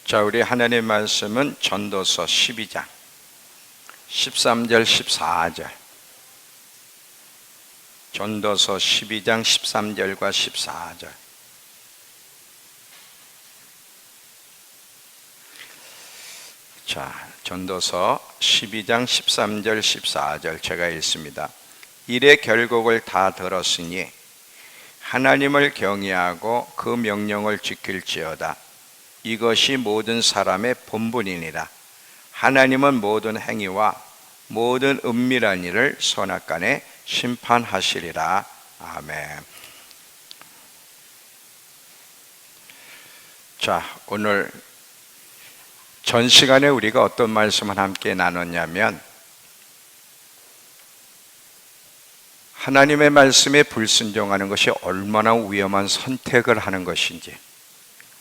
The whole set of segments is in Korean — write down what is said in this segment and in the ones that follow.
자, 우리 하나님의 말씀은 전도서 12장 13절 14절. 전도서 12장 13절과 14절. 자, 전도서 12장 13절 14절 제가 읽습니다. 일의 결국을 다 들었으니 하나님을 경외하고 그 명령을 지킬지어다. 이것이 모든 사람의 본분이니라. 하나님은 모든 행위와 모든 은밀한 일을 선악간에 심판하시리라. 아멘. 자, 오늘 전 시간에 우리가 어떤 말씀을 함께 나눴냐면, 하나님의 말씀에 불순종하는 것이 얼마나 위험한 선택을 하는 것인지,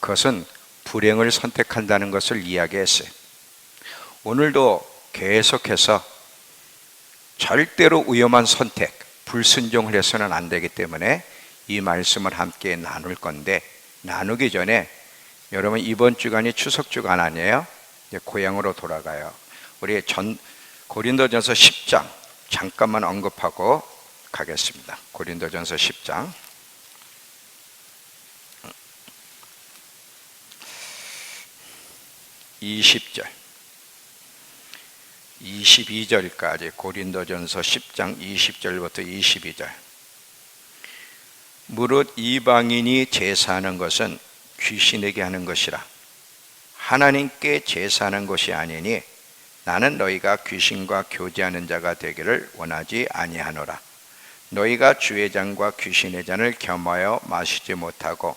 그것은 불행을 선택한다는 것을 이야기했어요. 오늘도 계속해서 절대로 위험한 선택, 불순종을 해서는 안 되기 때문에 이 말씀을 함께 나눌 건데, 나누기 전에 여러분, 이번 주간이 추석 주간 아니에요? 이제 고향으로 돌아가요. 우리 고린도전서 10장 잠깐만 언급하고 가겠습니다. 고린도전서 10장 20절 22절까지, 고린도전서 10장 20절부터 22절. 무릇 이방인이 제사하는 것은 귀신에게 하는 것이라. 하나님께 제사하는 것이 아니니 나는 너희가 귀신과 교제하는 자가 되기를 원하지 아니하노라. 너희가 주의 잔과 귀신의 잔을 겸하여 마시지 못하고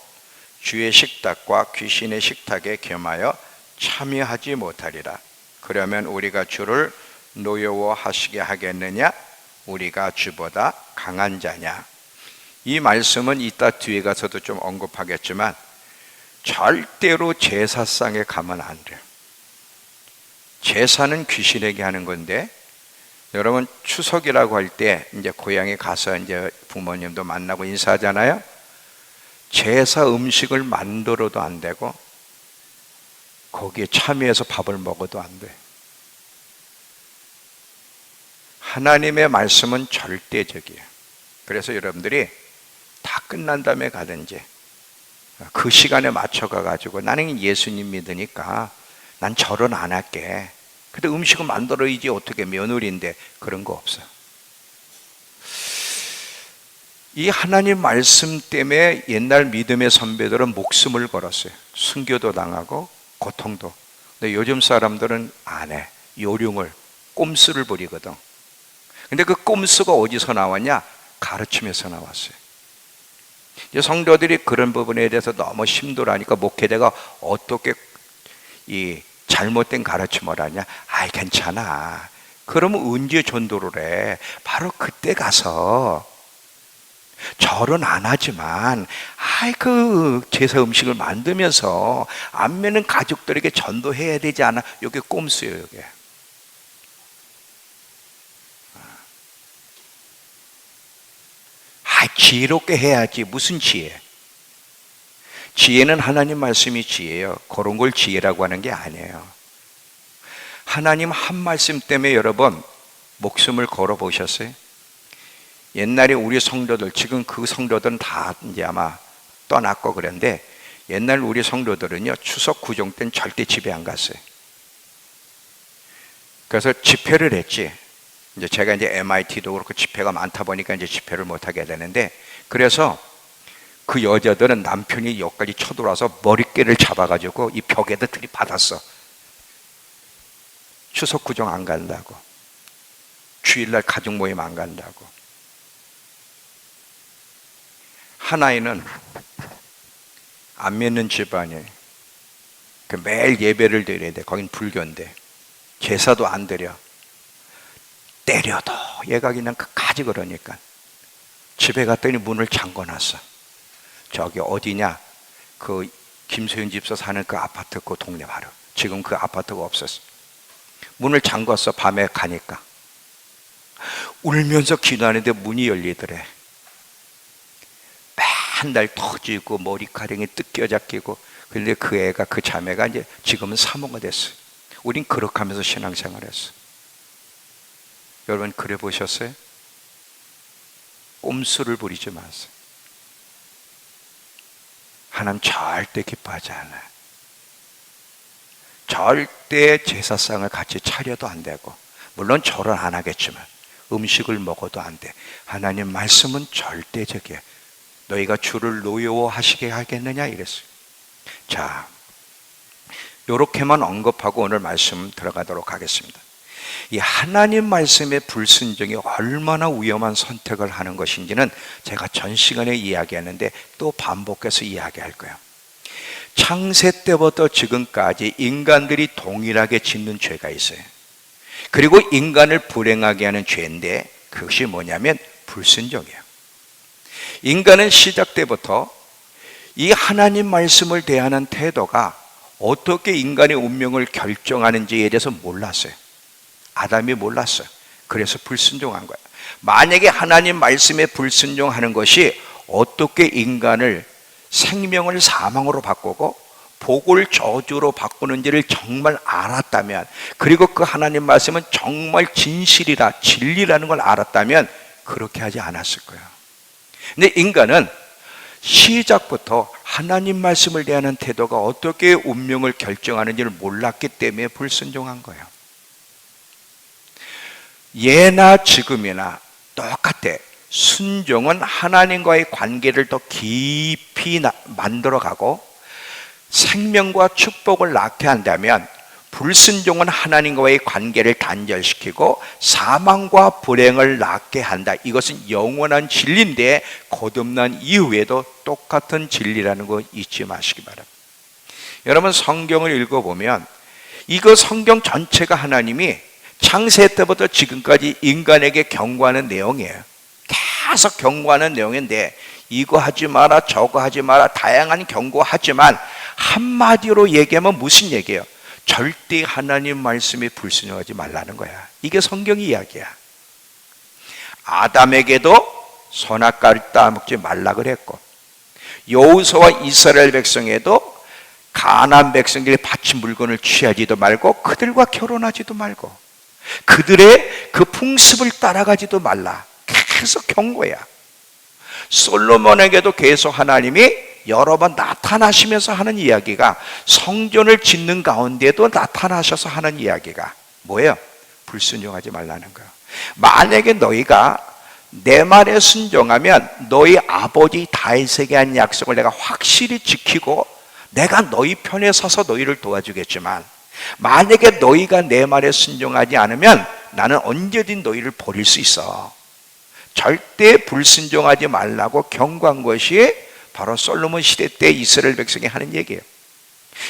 주의 식탁과 귀신의 식탁에 겸하여 참여하지 못하리라. 그러면 우리가 주를 노여워하시게 하겠느냐? 우리가 주보다 강한 자냐? 이 말씀은 이따 뒤에 가서도 좀 언급하겠지만 절대로 제사상에 가면 안 돼요. 제사는 귀신에게 하는 건데, 여러분 추석이라고 할 때 이제 고향에 가서 이제 부모님도 만나고 인사하잖아요. 제사 음식을 만들어도 안 되고 거기에 참여해서 밥을 먹어도 안 돼. 하나님의 말씀은 절대적이에요. 그래서 여러분들이 다 끝난 다음에 가든지 그 시간에 맞춰 가가지고, 나는 예수님 믿으니까 난 절은 안 할게. 근데 음식은 만들어야지, 어떻게 며느리인데. 그런 거 없어요. 이 하나님 말씀 때문에 옛날 믿음의 선배들은 목숨을 걸었어요. 순교도 당하고 고통도. 근데 요즘 사람들은 안 해. 요령을, 꼼수를 부리거든. 근데 그 꼼수가 어디서 나왔냐? 가르침에서 나왔어요. 이제 성도들이 그런 부분에 대해서 너무 심도라니까 목회자가 어떻게 이 잘못된 가르침을 하냐? 아이, 괜찮아. 그러면 언제 전도를 해? 바로 그때 가서. 절은 안 하지만 그 제사 음식을 만들면서 안면은 가족들에게 전도해야 되지 않아? 이게 꼼수예요. 이게 지혜롭게 해야지. 무슨 지혜? 지혜는 하나님 말씀이 지혜예요. 그런 걸 지혜라고 하는 게 아니에요. 하나님 한 말씀 때문에 여러분 목숨을 걸어 보셨어요? 옛날에 우리 성도들, 지금 그 성도들은 다 이제 아마 떠났고 그런데, 옛날 우리 성도들은요, 추석 구정 때는 절대 집에 안 갔어요. 그래서 집회를 했지. 이제 제가 이제 MIT도 그렇고 집회가 많다 보니까 이제 집회를 못 하게 되는데, 그래서 그 여자들은 남편이 여기까지 쳐들어와서 머리깨를 잡아가지고 이 벽에다 들이받았어. 추석 구정 안 간다고, 주일날 가족 모임 안 간다고. 하나이는 안 믿는 집안이에요. 매일 예배를 드려야 돼. 거긴 불교인데 제사도 안 드려. 때려도 얘가 그냥 끝까지 그러니까 집에 갔더니 문을 잠궈놨어. 저기 어디냐? 그 김소연 집사 사는 그 아파트 그 동네 바로. 지금 그 아파트가 없었어. 문을 잠궜어. 밤에 가니까 울면서 기도하는데 문이 열리더래. 한 달 터지고 머리카락이 뜯겨져 끼고. 그런데 그 자매가 이제 지금은 사모가 됐어요. 우린 그렇게 하면서 신앙생활했어요. 여러분 그래 보셨어요? 꼼수를 부리지 마세요. 하나님 절대 기뻐하지 않아요. 절대 제사상을 같이 차려도 안 되고, 물론 절은 안 하겠지만 음식을 먹어도 안 돼. 하나님 말씀은 절대적이에요. 너희가 주를 노여워하시게 하겠느냐 이랬어요. 자, 요렇게만 언급하고 오늘 말씀 들어가도록 하겠습니다. 이 하나님 말씀의 불순종이 얼마나 위험한 선택을 하는 것인지는 제가 전 시간에 이야기했는데 또 반복해서 이야기할 거예요. 창세 때부터 지금까지 인간들이 동일하게 짓는 죄가 있어요. 그리고 인간을 불행하게 하는 죄인데 그것이 뭐냐면 불순종이에요. 인간은 시작 때부터 이 하나님 말씀을 대하는 태도가 어떻게 인간의 운명을 결정하는지에 대해서 몰랐어요. 아담이 몰랐어요. 그래서 불순종한 거예요. 만약에 하나님 말씀에 불순종하는 것이 어떻게 인간을 생명을 사망으로 바꾸고 복을 저주로 바꾸는지를 정말 알았다면, 그리고 그 하나님 말씀은 정말 진실이라 진리라는 걸 알았다면 그렇게 하지 않았을 거예요. 근데 인간은 시작부터 하나님 말씀을 대하는 태도가 어떻게 운명을 결정하는지를 몰랐기 때문에 불순종한 거예요. 예나 지금이나 똑같아. 순종은 하나님과의 관계를 더 깊이 만들어가고 생명과 축복을 낳게 한다면, 불순종은 하나님과의 관계를 단절시키고 사망과 불행을 낳게 한다. 이것은 영원한 진리인데 거듭난 이후에도 똑같은 진리라는 거 잊지 마시기 바랍니다. 여러분 성경을 읽어보면 이거 성경 전체가 하나님이 창세 때부터 지금까지 인간에게 경고하는 내용이에요. 계속 경고하는 내용인데 이거 하지 마라 저거 하지 마라 다양한 경고하지만 한마디로 얘기하면 무슨 얘기예요? 절대 하나님 말씀에 불순종하지 말라는 거야. 이게 성경 이야기야. 아담에게도 선악과를 따먹지 말라 그랬고, 여호수아와 이스라엘 백성에도 가나안 백성들이 바친 물건을 취하지도 말고 그들과 결혼하지도 말고 그들의 그 풍습을 따라가지도 말라. 계속 경고야. 솔로몬에게도 계속 하나님이 여러 번 나타나시면서 하는 이야기가, 성전을 짓는 가운데도 나타나셔서 하는 이야기가 뭐예요? 불순종하지 말라는 거예요. 만약에 너희가 내 말에 순종하면 너희 아버지 다윗에게 한 약속을 내가 확실히 지키고 내가 너희 편에 서서 너희를 도와주겠지만, 만약에 너희가 내 말에 순종하지 않으면 나는 언제든 너희를 버릴 수 있어. 절대 불순종하지 말라고 경고한 것이 바로 솔로몬 시대 때 이스라엘 백성이 하는 얘기예요.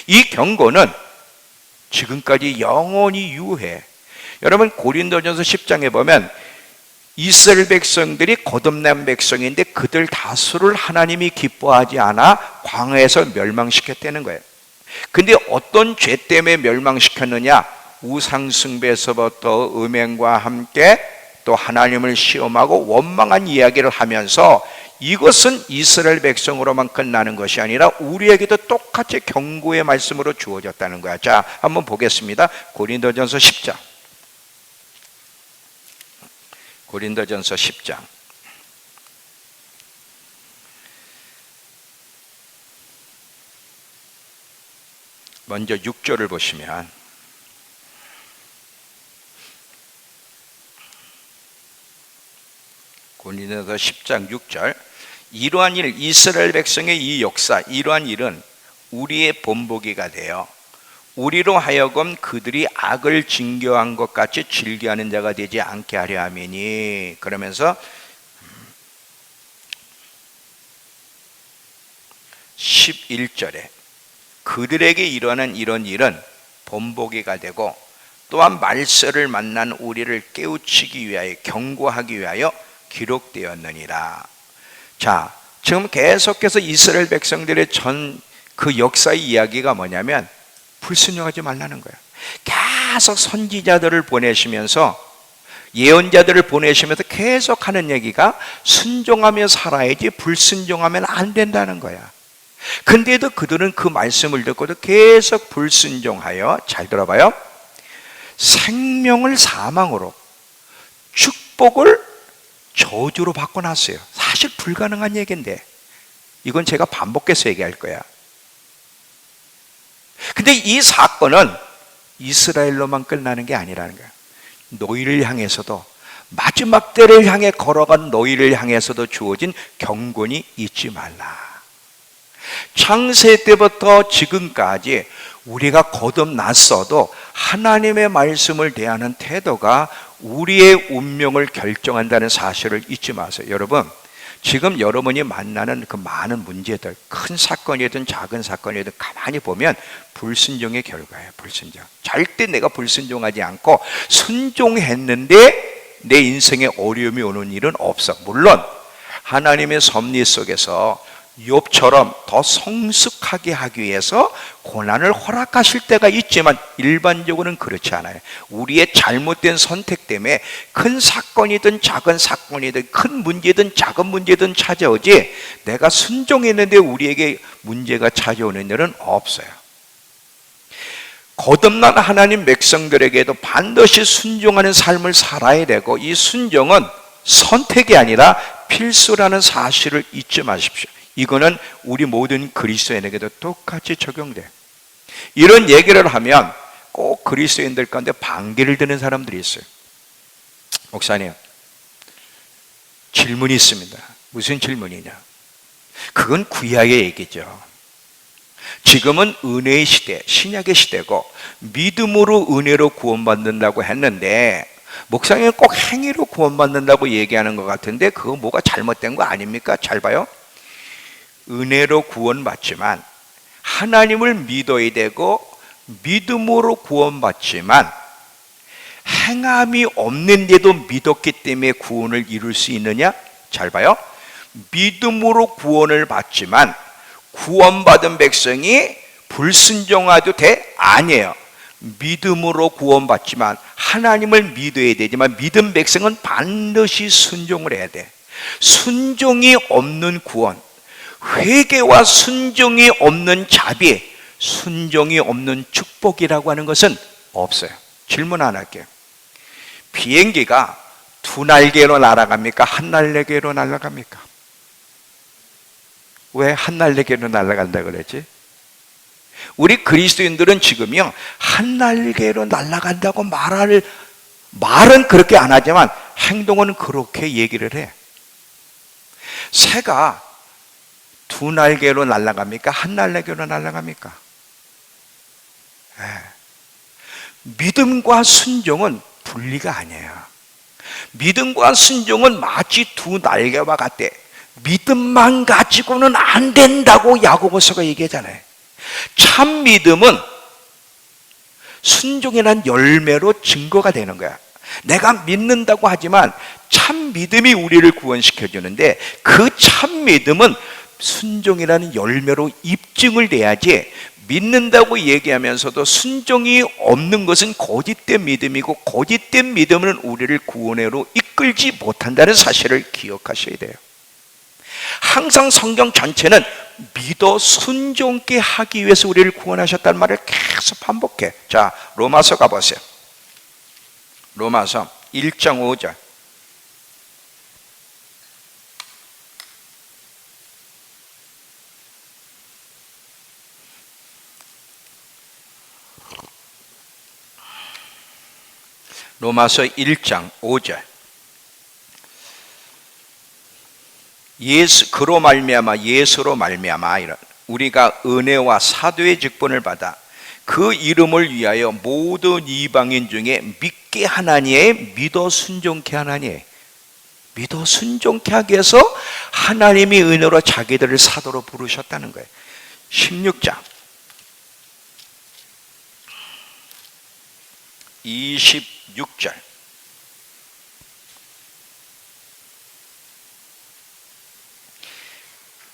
이 경고는 지금까지 영원히 유효해. 여러분 고린도전서 10장에 보면 이스라엘 백성들이 거듭난 백성인데 그들 다수를 하나님이 기뻐하지 않아 광야에서 멸망시켰다는 거예요. 근데 어떤 죄 때문에 멸망시켰느냐? 우상 숭배에서부터 음행과 함께 또 하나님을 시험하고 원망한 이야기를 하면서 이것은 이스라엘 백성으로만 끝나는 것이 아니라 우리에게도 똑같이 경고의 말씀으로 주어졌다는 거야. 자, 한번 보겠습니다. 고린도전서 10장. 고린도전서 10장. 먼저 6절을 보시면 고린도전서 10장 6절, 이러한 일, 이스라엘 백성의 이 역사, 이러한 일은 우리의 본보기가 되어 우리로 하여금 그들이 악을 증거한 것 같이 즐겨하는 자가 되지 않게 하려 함이니. 그러면서 11절에 그들에게 일어난 이런 일은 본보기가 되고 또한 말세를 만난 우리를 깨우치기 위하여 경고하기 위하여 기록되었느니라. 자, 지금 계속해서 이스라엘 백성들의 그 역사의 이야기가 뭐냐면 불순종하지 말라는 거예요. 계속 선지자들을 보내시면서 예언자들을 보내시면서 계속 하는 얘기가 순종하며 살아야지 불순종하면 안 된다는 거야. 근데도 그들은 그 말씀을 듣고도 계속 불순종하여, 잘 들어봐요, 생명을 사망으로, 축복을 저주로 바꿔놨어요. 사실 불가능한 얘기인데 이건 제가 반복해서 얘기할 거야. 근데 이 사건은 이스라엘로만 끝나는 게 아니라는 거야. 너희를 향해서도, 마지막 때를 향해 걸어간 너희를 향해서도 주어진 경고는 잊지 말라. 창세 때부터 지금까지 우리가 거듭났어도 하나님의 말씀을 대하는 태도가 우리의 운명을 결정한다는 사실을 잊지 마세요. 여러분, 지금 여러분이 만나는 그 많은 문제들, 큰 사건이든 작은 사건이든 가만히 보면 불순종의 결과예요. 불순종. 절대 내가 불순종하지 않고 순종했는데 내 인생에 어려움이 오는 일은 없어. 물론 하나님의 섭리 속에서 욥처럼 더 성숙하게 하기 위해서 고난을 허락하실 때가 있지만 일반적으로는 그렇지 않아요. 우리의 잘못된 선택 때문에 큰 사건이든 작은 사건이든 큰 문제든 작은 문제든 찾아오지, 내가 순종했는데 우리에게 문제가 찾아오는 일은 없어요. 거듭난 하나님 백성들에게도 반드시 순종하는 삶을 살아야 되고, 이 순종은 선택이 아니라 필수라는 사실을 잊지 마십시오. 이거는 우리 모든 그리스도인에게도 똑같이 적용돼요. 이런 얘기를 하면 꼭 그리스도인들 가운데 반기를 드는 사람들이 있어요. 목사님, 질문이 있습니다. 무슨 질문이냐? 그건 구약의 얘기죠. 지금은 은혜의 시대, 신약의 시대고 믿음으로 은혜로 구원받는다고 했는데, 목사님은 꼭 행위로 구원받는다고 얘기하는 것 같은데 그거 뭐가 잘못된 거 아닙니까? 잘 봐요. 은혜로 구원받지만 하나님을 믿어야 되고, 믿음으로 구원받지만 행함이 없는데도 믿었기 때문에 구원을 이룰 수 있느냐? 잘 봐요. 믿음으로 구원을 받지만 구원받은 백성이 불순종해도 돼? 아니에요. 믿음으로 구원받지만 하나님을 믿어야 되지만 믿은 백성은 반드시 순종을 해야 돼. 순종이 없는 구원, 회개와 순종이 없는 자비, 순종이 없는 축복이라고 하는 것은 없어요. 질문 하나 할게요. 비행기가 두 날개로 날아갑니까? 한 날개로 날아갑니까? 왜 한 날개로 날아간다 그랬지? 우리 그리스도인들은 지금요, 한 날개로 날아간다고 말은 그렇게 안 하지만 행동은 그렇게 얘기를 해. 새가 두 날개로 날아갑니까? 한 날개로 날아갑니까? 믿음과 순종은 분리가 아니에요. 믿음과 순종은 마치 두 날개와 같대. 믿음만 가지고는 안 된다고 야고보서가 얘기하잖아요. 참 믿음은 순종이라는 열매로 증거가 되는 거야. 내가 믿는다고 하지만 참 믿음이 우리를 구원시켜주는데, 그 참 믿음은 순종이라는 열매로 입증을 돼야지, 믿는다고 얘기하면서도 순종이 없는 것은 거짓된 믿음이고, 거짓된 믿음은 우리를 구원으로 이끌지 못한다는 사실을 기억하셔야 돼요. 항상 성경 전체는 믿어 순종케 하기 위해서 우리를 구원하셨다는 말을 계속 반복해. 자, 로마서 가보세요. 로마서 1장 5절. 로마서 1장 5절. 그로 말미암아, 예수로 말미암아, 우리가 은혜와 사도의 직분을 받아 그 이름을 위하여 모든 이방인 중에 믿게 하나니, 믿어 순종케 하나니, 믿어 순종케 하기 위해서 하나님이 은혜로 자기들을 사도로 부르셨다는 거예요. 16장 26절.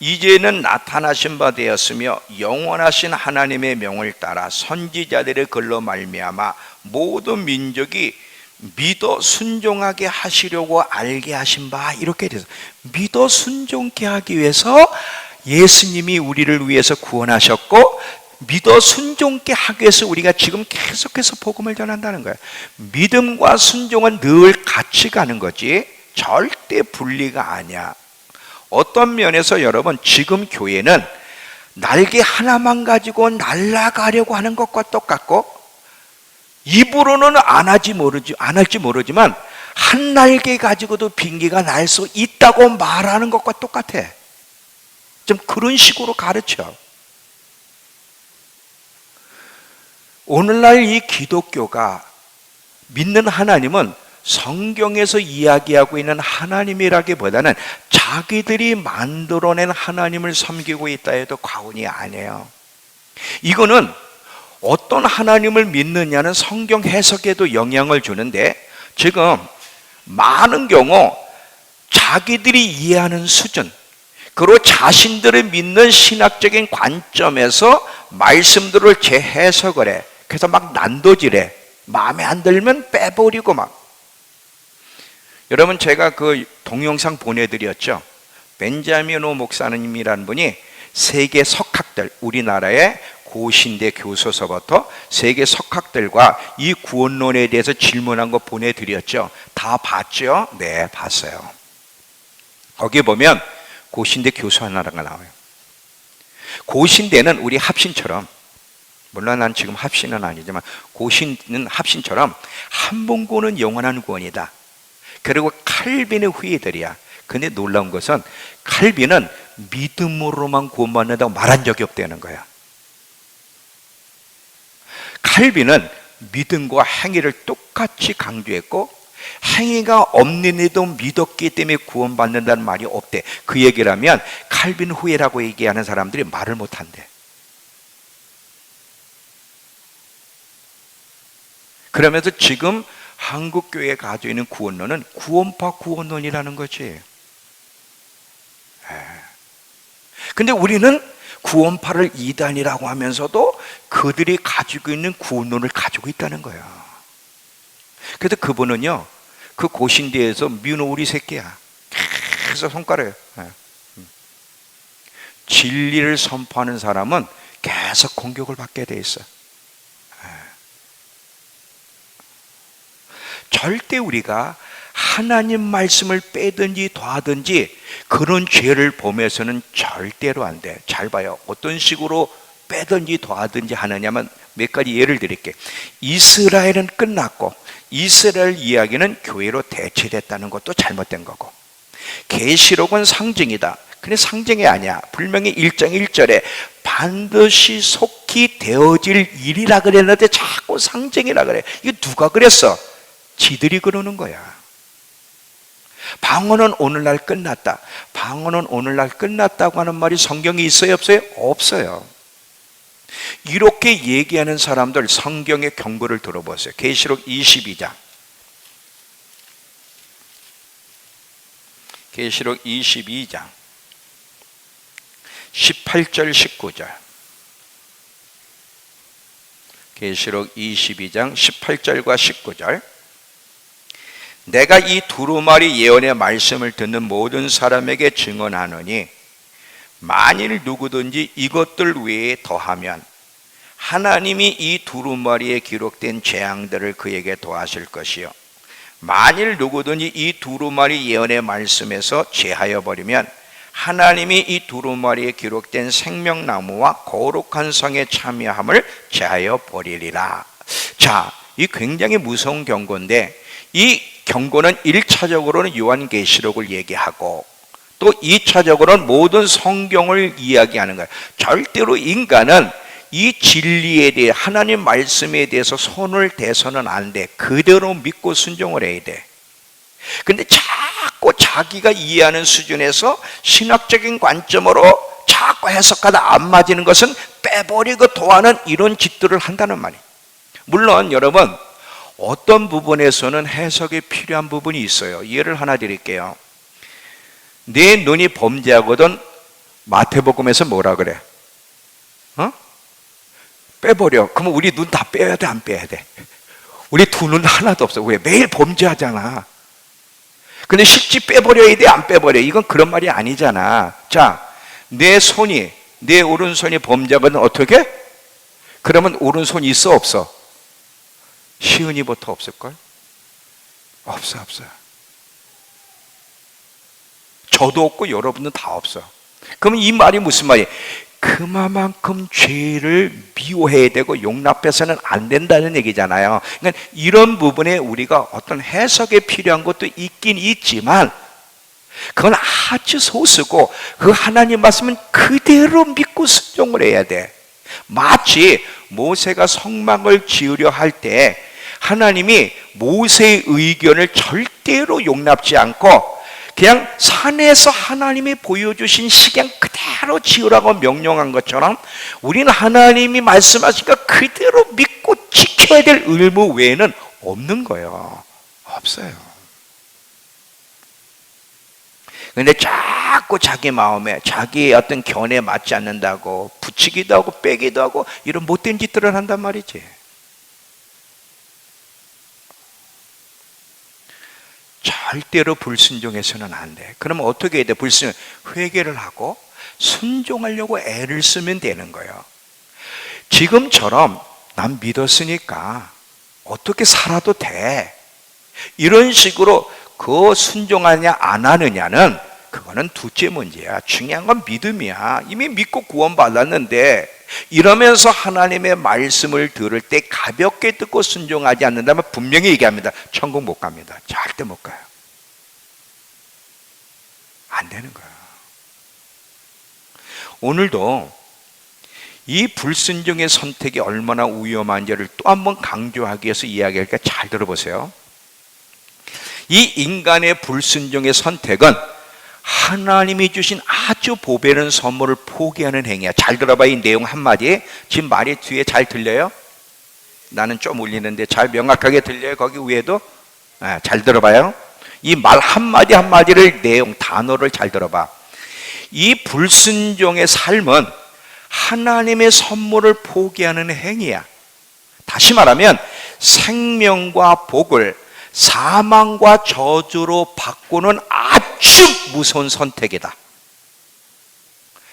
이제는 나타나신 바 되었으며 영원하신 하나님의 명을 따라 선지자들의 글로 말미암아 모든 민족이 믿어 순종하게 하시려고 알게 하신 바, 이렇게 돼서 믿어 순종케 하기 위해서 예수님이 우리를 위해서 구원하셨고, 믿어 순종케 하기 위해서 우리가 지금 계속해서 복음을 전한다는 거예요. 믿음과 순종은 늘 같이 가는 거지 절대 분리가 아니야. 어떤 면에서 여러분, 지금 교회는 날개 하나만 가지고 날아가려고 하는 것과 똑같고, 입으로는 안 할지 모르지만 한 날개 가지고도 비행기가 날 수 있다고 말하는 것과 똑같아. 좀 그런 식으로 가르쳐. 오늘날 이 기독교가 믿는 하나님은 성경에서 이야기하고 있는 하나님이라기보다는 자기들이 만들어낸 하나님을 섬기고 있다 해도 과언이 아니에요. 이거는 어떤 하나님을 믿느냐는 성경 해석에도 영향을 주는데, 지금 많은 경우 자기들이 이해하는 수준, 그리고 자신들을 믿는 신학적인 관점에서 말씀들을 재해석을 해. 그래서 막 난도질해. 마음에 안 들면 빼버리고 막. 여러분, 제가 그 동영상 보내드렸죠. 벤자민 오 목사님이라는 분이 세계 석학들, 우리나라의 고신대 교수서부터 세계 석학들과 이 구원론에 대해서 질문한 거 보내드렸죠. 다 봤죠? 네, 봤어요. 거기 보면 고신대 교수 하나가 나와요. 고신대는 우리 합신처럼, 물론 난 지금 합신은 아니지만 고신은 합신처럼 한 번 구원은 영원한 구원이다. 그리고 칼빈의 후예들이야. 근데 놀라운 것은 칼빈은 믿음으로만 구원받는다고 말한 적이 없다는 거야. 칼빈은 믿음과 행위를 똑같이 강조했고, 행위가 없는 이도 믿었기 때문에 구원받는다는 말이 없대. 그 얘기를 하면 칼빈 후예라고 얘기하는 사람들이 말을 못한대. 그러면서 지금 한국교회에 가지고 있는 구원론은 구원파 구원론이라는 거지. 근데 우리는 구원파를 이단이라고 하면서도 그들이 가지고 있는 구원론을 가지고 있다는 거야. 그래서 그분은요, 그 고신대에서 민호우리 새끼야. 계속 손가락에. 진리를 선포하는 사람은 계속 공격을 받게 돼 있어. 절대 우리가 하나님 말씀을 빼든지 더하든지 그런 죄를 범해서는 절대로 안 돼. 잘 봐요. 어떤 식으로 빼든지 더하든지 하느냐면 몇 가지 예를 드릴게요. 이스라엘은 끝났고 이스라엘 이야기는 교회로 대체됐다는 것도 잘못된 거고, 계시록은 상징이다. 근데 상징이 아니야. 분명히 1장 1절에 반드시 속히 되어질 일이라 그랬는데 자꾸 상징이라 그래. 이거 누가 그랬어? 지들이 그러는 거야. 방언은 오늘날 끝났다. 방언은 오늘날 끝났다고 하는 말이 성경에 있어요, 없어요? 없어요. 이렇게 얘기하는 사람들 성경의 경고를 들어보세요. 계시록 22장. 계시록 22장 18절 19절. 계시록 22장 18절과 19절. 내가 이 두루마리 예언의 말씀을 듣는 모든 사람에게 증언하노니 만일 누구든지 이것들 외에 더하면 하나님이 이 두루마리에 기록된 재앙들을 그에게 더하실 것이요, 만일 누구든지 이 두루마리 예언의 말씀에서 제하여 버리면 하나님이 이 두루마리에 기록된 생명나무와 거룩한 성에 참여함을 제하여 버리리라. 자, 이 굉장히 무서운 경고인데, 이 경고는 1차적으로는 요한계시록을 얘기하고 또 2차적으로는 모든 성경을 이야기하는 거예요. 절대로 인간은 이 진리에 대해, 하나님 말씀에 대해서 손을 대서는 안 돼. 그대로 믿고 순종을 해야 돼. 근데 자꾸 자기가 이해하는 수준에서 신학적인 관점으로 자꾸 해석하다 안 맞는 것은 빼버리고 더하는 이런 짓들을 한다는 말이에요. 물론 여러분, 어떤 부분에서는 해석이 필요한 부분이 있어요. 예를 하나 드릴게요. 내 눈이 범죄하거든 마태복음에서 뭐라 그래? 빼버려. 그러면 우리 눈 다 빼야 돼, 안 빼야 돼? 우리 두 눈 하나도 없어. 왜? 매일 범죄하잖아. 근데 실제 빼버려야 돼? 안 빼버려? 이건 그런 말이 아니잖아. 자, 내 오른손이 범죄하면 어떻게? 그러면 오른손이 있어 없어? 시은이부터 없을걸? 없어. 저도 없고 여러분은 다 없어. 그럼 이 말이 무슨 말이에요? 그만큼 죄를 미워해야 되고 용납해서는 안 된다는 얘기잖아요. 그러니까 이런 부분에 우리가 어떤 해석이 필요한 것도 있긴 있지만 그건 아주 소수고 그 하나님 말씀은 그대로 믿고 순종을 해야 돼. 마치 모세가 성막을 지으려 할 때 하나님이 모세의 의견을 절대로 용납지 않고 그냥 산에서 하나님이 보여주신 식양 그대로 지으라고 명령한 것처럼 우리는 하나님이 말씀하시니까 그대로 믿고 지켜야 될 의무 외에는 없는 거예요. 없어요. 근데 자꾸 자기 마음에 자기의 어떤 견해에 맞지 않는다고 붙이기도 하고 빼기도 하고 이런 못된 짓들을 한단 말이지. 절대로 불순종해서는 안 돼. 그러면 어떻게 해야 돼? 회개를 하고 순종하려고 애를 쓰면 되는 거예요. 지금처럼 난 믿었으니까 어떻게 살아도 돼. 이런 식으로 그 순종하냐 안 하느냐는 그거는 둘째 문제야. 중요한 건 믿음이야. 이미 믿고 구원받았는데 이러면서 하나님의 말씀을 들을 때 가볍게 듣고 순종하지 않는다면 분명히 얘기합니다. 천국 못 갑니다. 절대 못 가요. 안 되는 거야. 오늘도 이 불순종의 선택이 얼마나 위험한지를 또 한 번 강조하기 위해서 이야기하니까 잘 들어보세요. 이 인간의 불순종의 선택은 하나님이 주신 아주 보배는 선물을 포기하는 행위야. 잘 들어봐. 이 내용 한마디. 지금 말이 뒤에 잘 들려요? 나는 좀 울리는데 잘 명확하게 들려요? 거기 위에도? 잘 들어봐요. 이 말 한마디 한마디를 내용 단어를 잘 들어봐. 이 불순종의 삶은 하나님의 선물을 포기하는 행위야. 다시 말하면 생명과 복을 사망과 저주로 바꾸는 아주 무서운 선택이다.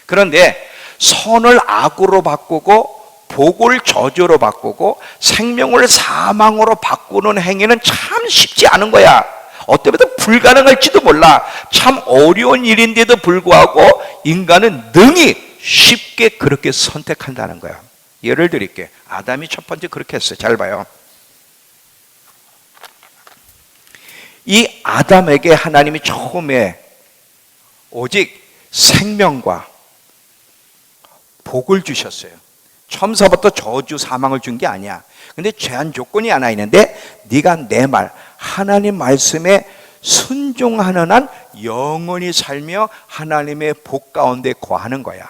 그런데 선을 악으로 바꾸고 복을 저주로 바꾸고 생명을 사망으로 바꾸는 행위는 참 쉽지 않은 거야. 어떤 때는 불가능할지도 몰라. 참 어려운 일인데도 불구하고 인간은 능히 쉽게 그렇게 선택한다는 거야. 예를 드릴게. 아담이 첫 번째 그렇게 했어요. 잘 봐요. 이 아담에게 하나님이 처음에 오직 생명과 복을 주셨어요. 처음서부터 저주 사망을 준 게 아니야. 근데 제한 조건이 하나 있는데 네가 내 말 하나님 말씀에 순종하는 한 영원히 살며 하나님의 복 가운데 거하는 거야.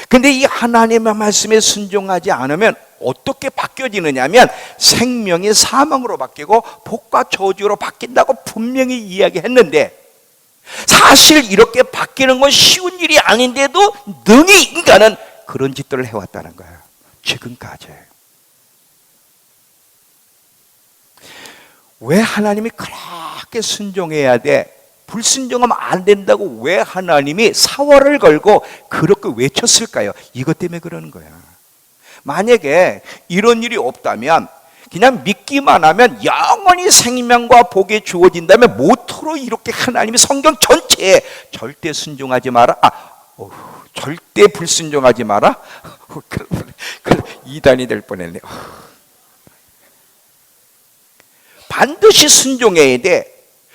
근데 이 하나님의 말씀에 순종하지 않으면 어떻게 바뀌어지느냐 하면 생명이 사망으로 바뀌고 복과 저주로 바뀐다고 분명히 이야기했는데 사실 이렇게 바뀌는 건 쉬운 일이 아닌데도 능히 인간은 그런 짓들을 해왔다는 거예요. 지금까지. 왜 하나님이 그렇게 순종해야 돼? 불순종하면 안 된다고 왜 하나님이 사활을 걸고 그렇게 외쳤을까요? 이것 때문에 그러는 거야. 만약에 이런 일이 없다면 그냥 믿기만 하면 영원히 생명과 복이 주어진다면 모토로 이렇게 하나님이 성경 전체에 절대 순종하지 마라. 절대 불순종하지 마라. 그럼 이단이 될 뻔했네. 반드시 순종해야 돼.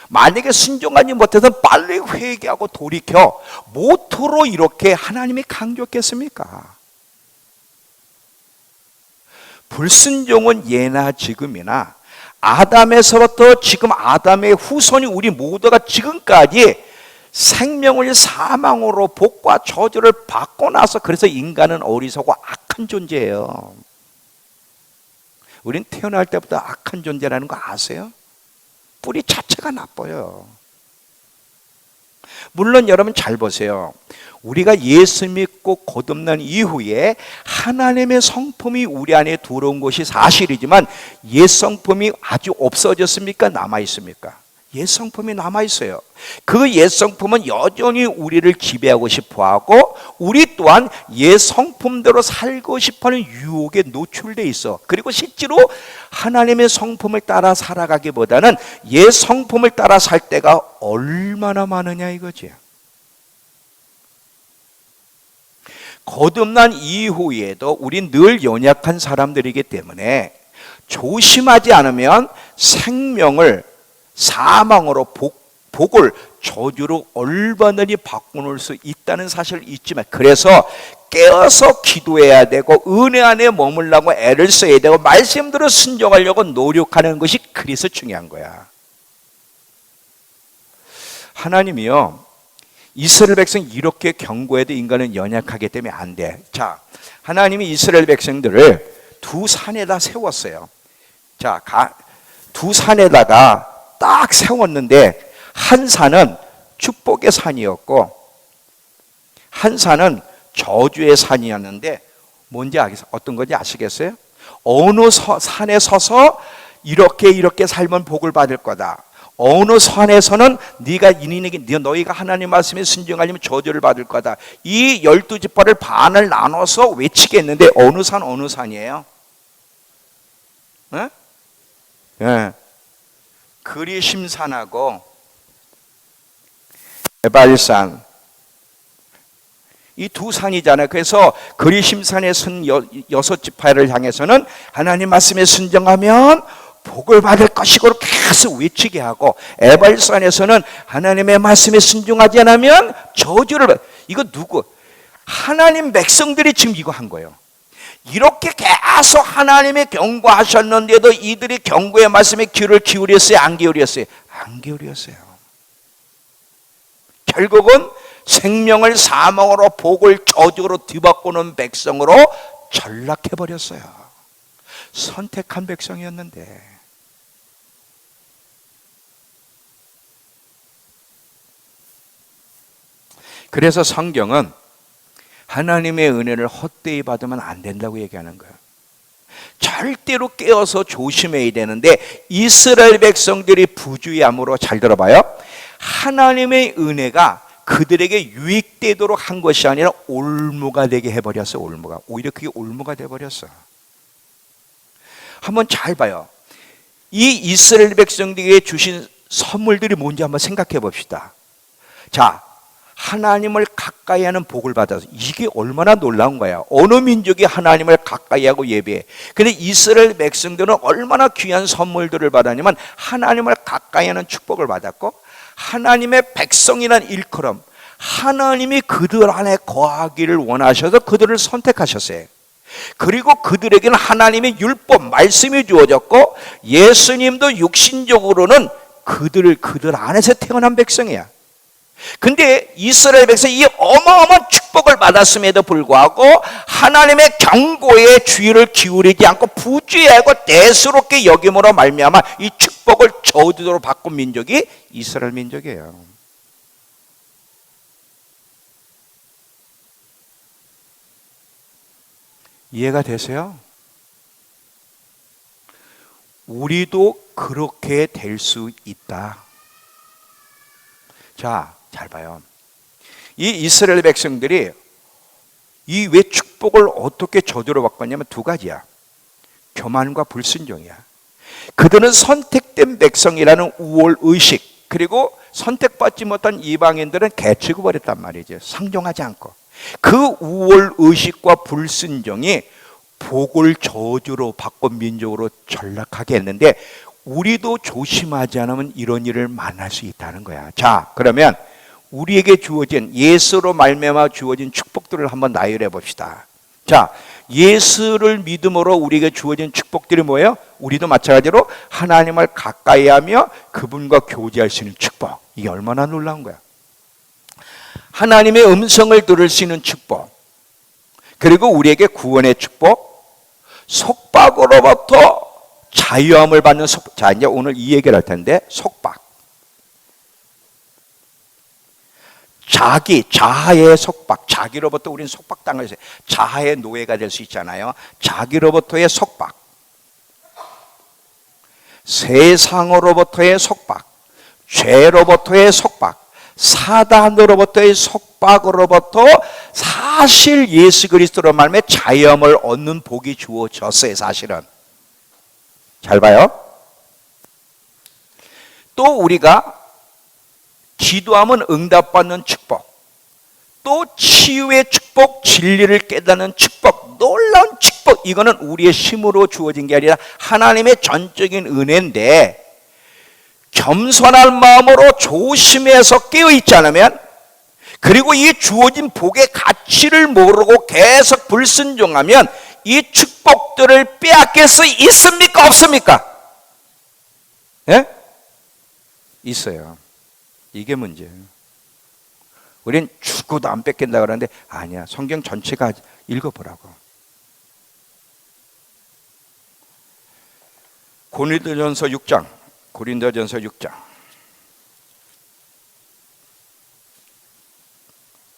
만약에 순종하지 못해서 빨리 회개하고 돌이켜 모토로 이렇게 하나님이 강조했겠습니까? 불순종은 예나 지금이나 아담에서부터 지금 아담의 후손이 우리 모두가 지금까지 생명을 사망으로 복과 저주를 받고 나서 그래서 인간은 어리석고 악한 존재예요. 우린 태어날 때부터 악한 존재라는 거 아세요? 뿌리 자체가 나빠요. 물론 여러분 잘 보세요. 우리가 예수 믿고 거듭난 이후에 하나님의 성품이 우리 안에 들어온 것이 사실이지만 옛 성품이 아주 없어졌습니까? 남아있습니까? 옛 성품이 남아있어요. 그 옛 성품은 여전히 우리를 지배하고 싶어하고 우리 또한 옛 성품대로 살고 싶어하는 유혹에 노출돼 있어. 그리고 실제로 하나님의 성품을 따라 살아가기보다는 옛 성품을 따라 살 때가 얼마나 많으냐 이거지. 거듭난 이후에도 우린 늘 연약한 사람들이기 때문에 조심하지 않으면 생명을 사망으로 복을 저주로 얼마든지 바꿔놓을 수 있다는 사실을 잊지 마. 그래서 깨어서 기도해야 되고 은혜 안에 머물라고 애를 써야 되고 말씀대로 순종하려고 노력하는 것이 그래서 중요한 거야. 하나님이요 이스라엘 백성 이렇게 경고해도 인간은 연약하기 때문에 안 돼. 자, 하나님이 이스라엘 백성들을 두 산에다 세웠어요. 자, 두 산에다가 딱 세웠는데 한 산은 축복의 산이었고 한 산은 저주의 산이었는데 뭔지 어떤 건지 아시겠어요? 어느 산에 서서 이렇게 살면 복을 받을 거다. 어느 산에서는 너희가 하나님 말씀에 순종하려면 저주를 받을 거다. 이 12지파를 반을 나눠서 외치게 했는데 어느 산이에요? 네? 네. 그리심산하고 에발산 이 두 산이잖아요. 그래서 그리심산에 선 6지파를 향해서는 하나님 말씀에 순종하면 복을 받을 것이고 계속 외치게 하고 에발산에서는 하나님의 말씀에 순종하지 않으면 저주를 이거 누구? 하나님 백성들이 지금 이거 한 거예요. 이렇게 계속 하나님의 경고하셨는데도 이들이 경고의 말씀에 귀를 기울였어요? 안 기울였어요? 안 기울였어요. 결국은 생명을 사망으로 복을 저주로 뒤바꾸는 백성으로 전락해버렸어요. 선택한 백성이었는데 그래서 성경은 하나님의 은혜를 헛되이 받으면 안 된다고 얘기하는 거예요. 절대로 깨어서 조심해야 되는데 이스라엘 백성들이 부주의함으로 잘 들어봐요. 하나님의 은혜가 그들에게 유익되도록 한 것이 아니라 올무가 되게 해버렸어. 올무가 오히려 그게 올무가 돼버렸어. 한번 잘 봐요. 이 이스라엘 백성들에게 주신 선물들이 뭔지 한번 생각해 봅시다. 자, 하나님을 가까이 하는 복을 받아서 이게 얼마나 놀라운 거야. 어느 민족이 하나님을 가까이 하고 예배해. 근데 이스라엘 백성들은 얼마나 귀한 선물들을 받았냐면 하나님을 가까이 하는 축복을 받았고 하나님의 백성이란 일컬음 하나님이 그들 안에 거하기를 원하셔서 그들을 선택하셨어요. 그리고 그들에게는 하나님의 율법 말씀이 주어졌고 예수님도 육신적으로는 그들 안에서 태어난 백성이야. 근데 이스라엘 백성이 이 어마어마한 축복을 받았음에도 불구하고 하나님의 경고에 주의를 기울이지 않고 부주의하고 대수롭게 여김으로 말미암아 이 축복을 저주로 바꾼 민족이 이스라엘 민족이에요. 이해가 되세요? 우리도 그렇게 될 수 있다. 자, 잘 봐요. 이 이스라엘 백성들이 이 왜 축복을 어떻게 저주로 바꿨냐면 두 가지야. 교만과 불순종이야. 그들은 선택된 백성이라는 우월의식 그리고 선택받지 못한 이방인들은 개치고 버렸단 말이죠. 상종하지 않고. 그 우월의식과 불순종이 복을 저주로 바꾼 민족으로 전락하게 했는데 우리도 조심하지 않으면 이런 일을 만날 수 있다는 거야. 자, 그러면 우리에게 주어진 예수로 말미암아 주어진 축복들을 한번 나열해 봅시다. 자, 예수를 믿음으로 우리에게 주어진 축복들이 뭐예요? 우리도 마찬가지로 하나님을 가까이 하며 그분과 교제할 수 있는 축복. 이게 얼마나 놀라운 거야. 하나님의 음성을 들을 수 있는 축복, 그리고 우리에게 구원의 축복, 속박으로부터 자유함을 받는 속박. 자, 이제 오늘 이 얘기를 할 텐데 속박. 자아의 속박, 자기로부터 우리는 속박당할 수 있어요. 자아의 노예가 될 수 있잖아요. 자기로부터의 속박, 세상으로부터의 속박, 죄로부터의 속박, 사단으로부터의 속박으로부터 사실 예수 그리스도로 말미암아 자유함을 얻는 복이 주어졌어요. 사실은 잘 봐요. 또 우리가 기도하면 응답받는 축복, 또 치유의 축복, 진리를 깨닫는 축복, 놀라운 축복, 이거는 우리의 힘으로 주어진 게 아니라 하나님의 전적인 은혜인데, 겸손한 마음으로 조심해서 깨어있지 않으면, 그리고 이 주어진 복의 가치를 모르고 계속 불순종하면 이 축복들을 빼앗길 수 있습니까? 없습니까? 예? 있어요. 이게 문제예요. 우린 죽어도 안 뺏긴다 그러는데 아니야. 성경 전체가 읽어보라고. 고린도전서 6장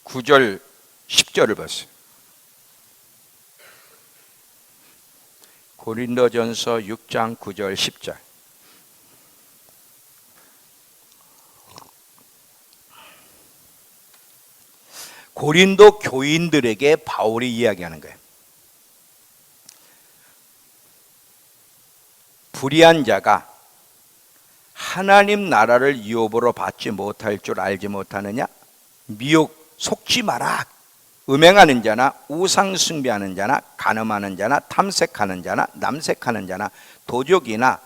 9절 10절을 봤어요. 고린도전서 6장 9절 10절. 고린도 교인들에게 바울이 이야기하는 거예요. 불의한 자가 하나님 나라를 유업으로 받지 못할 줄 알지 못하느냐? 미혹 속지 마라. 음행하는 자나 우상 숭배하는 자나 간음하는 자나 탐색하는 자나 남색하는 자나 도적이나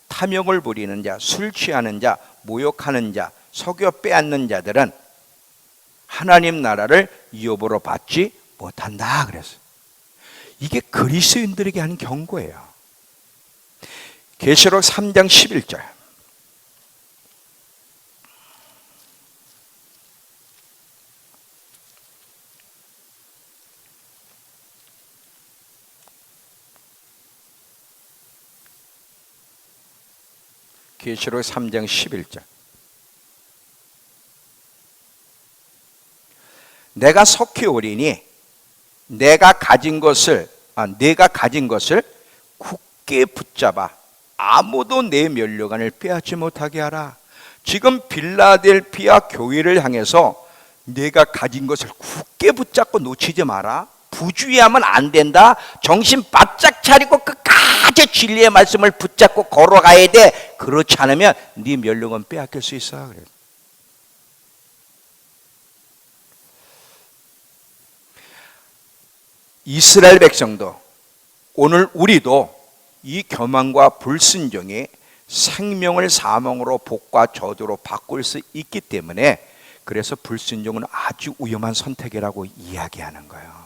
탐욕을 부리는 자, 술 취하는 자, 모욕하는 자, 속여 빼앗는 자들은 하나님 나라를 유업으로 받지 못한다 그랬어요. 이게 그리스도인들에게 하는 경고예요. 계시록 3장 11절. 계시록 3장 11절. 내가 속히 오리니 내가 가진 것을 굳게 붙잡아 아무도 내 면류관을 빼앗지 못하게 하라. 지금 빌라델피아 교회를 향해서 내가 가진 것을 굳게 붙잡고 놓치지 마라. 부주의하면 안 된다. 정신 바짝 차리고 끝까지 진리의 말씀을 붙잡고 걸어가야 돼. 그렇지 않으면 네 면류관 빼앗길 수 있어. 그래. 이스라엘 백성도, 오늘 우리도 이 교만과 불순종이 생명을 사망으로 복과 저주로 바꿀 수 있기 때문에, 그래서 불순종은 아주 위험한 선택이라고 이야기하는 거예요.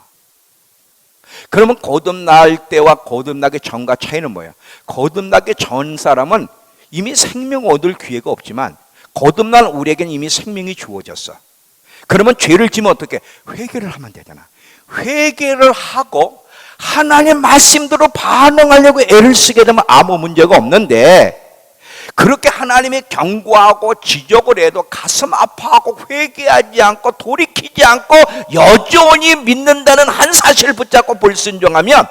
그러면 거듭날 때와 거듭나기 전과 차이는 뭐예요? 거듭나기 전 사람은 이미 생명 얻을 기회가 없지만 거듭난 우리에게는 이미 생명이 주어졌어. 그러면 죄를 지면 어떻게? 회개를 하면 되잖아. 회개를 하고 하나님의 말씀대로 반응하려고 애를 쓰게 되면 아무 문제가 없는데, 그렇게 하나님의 경고하고 지적을 해도 가슴 아파하고 회개하지 않고 돌이키지 않고 여전히 믿는다는 한 사실을 붙잡고 불순종하면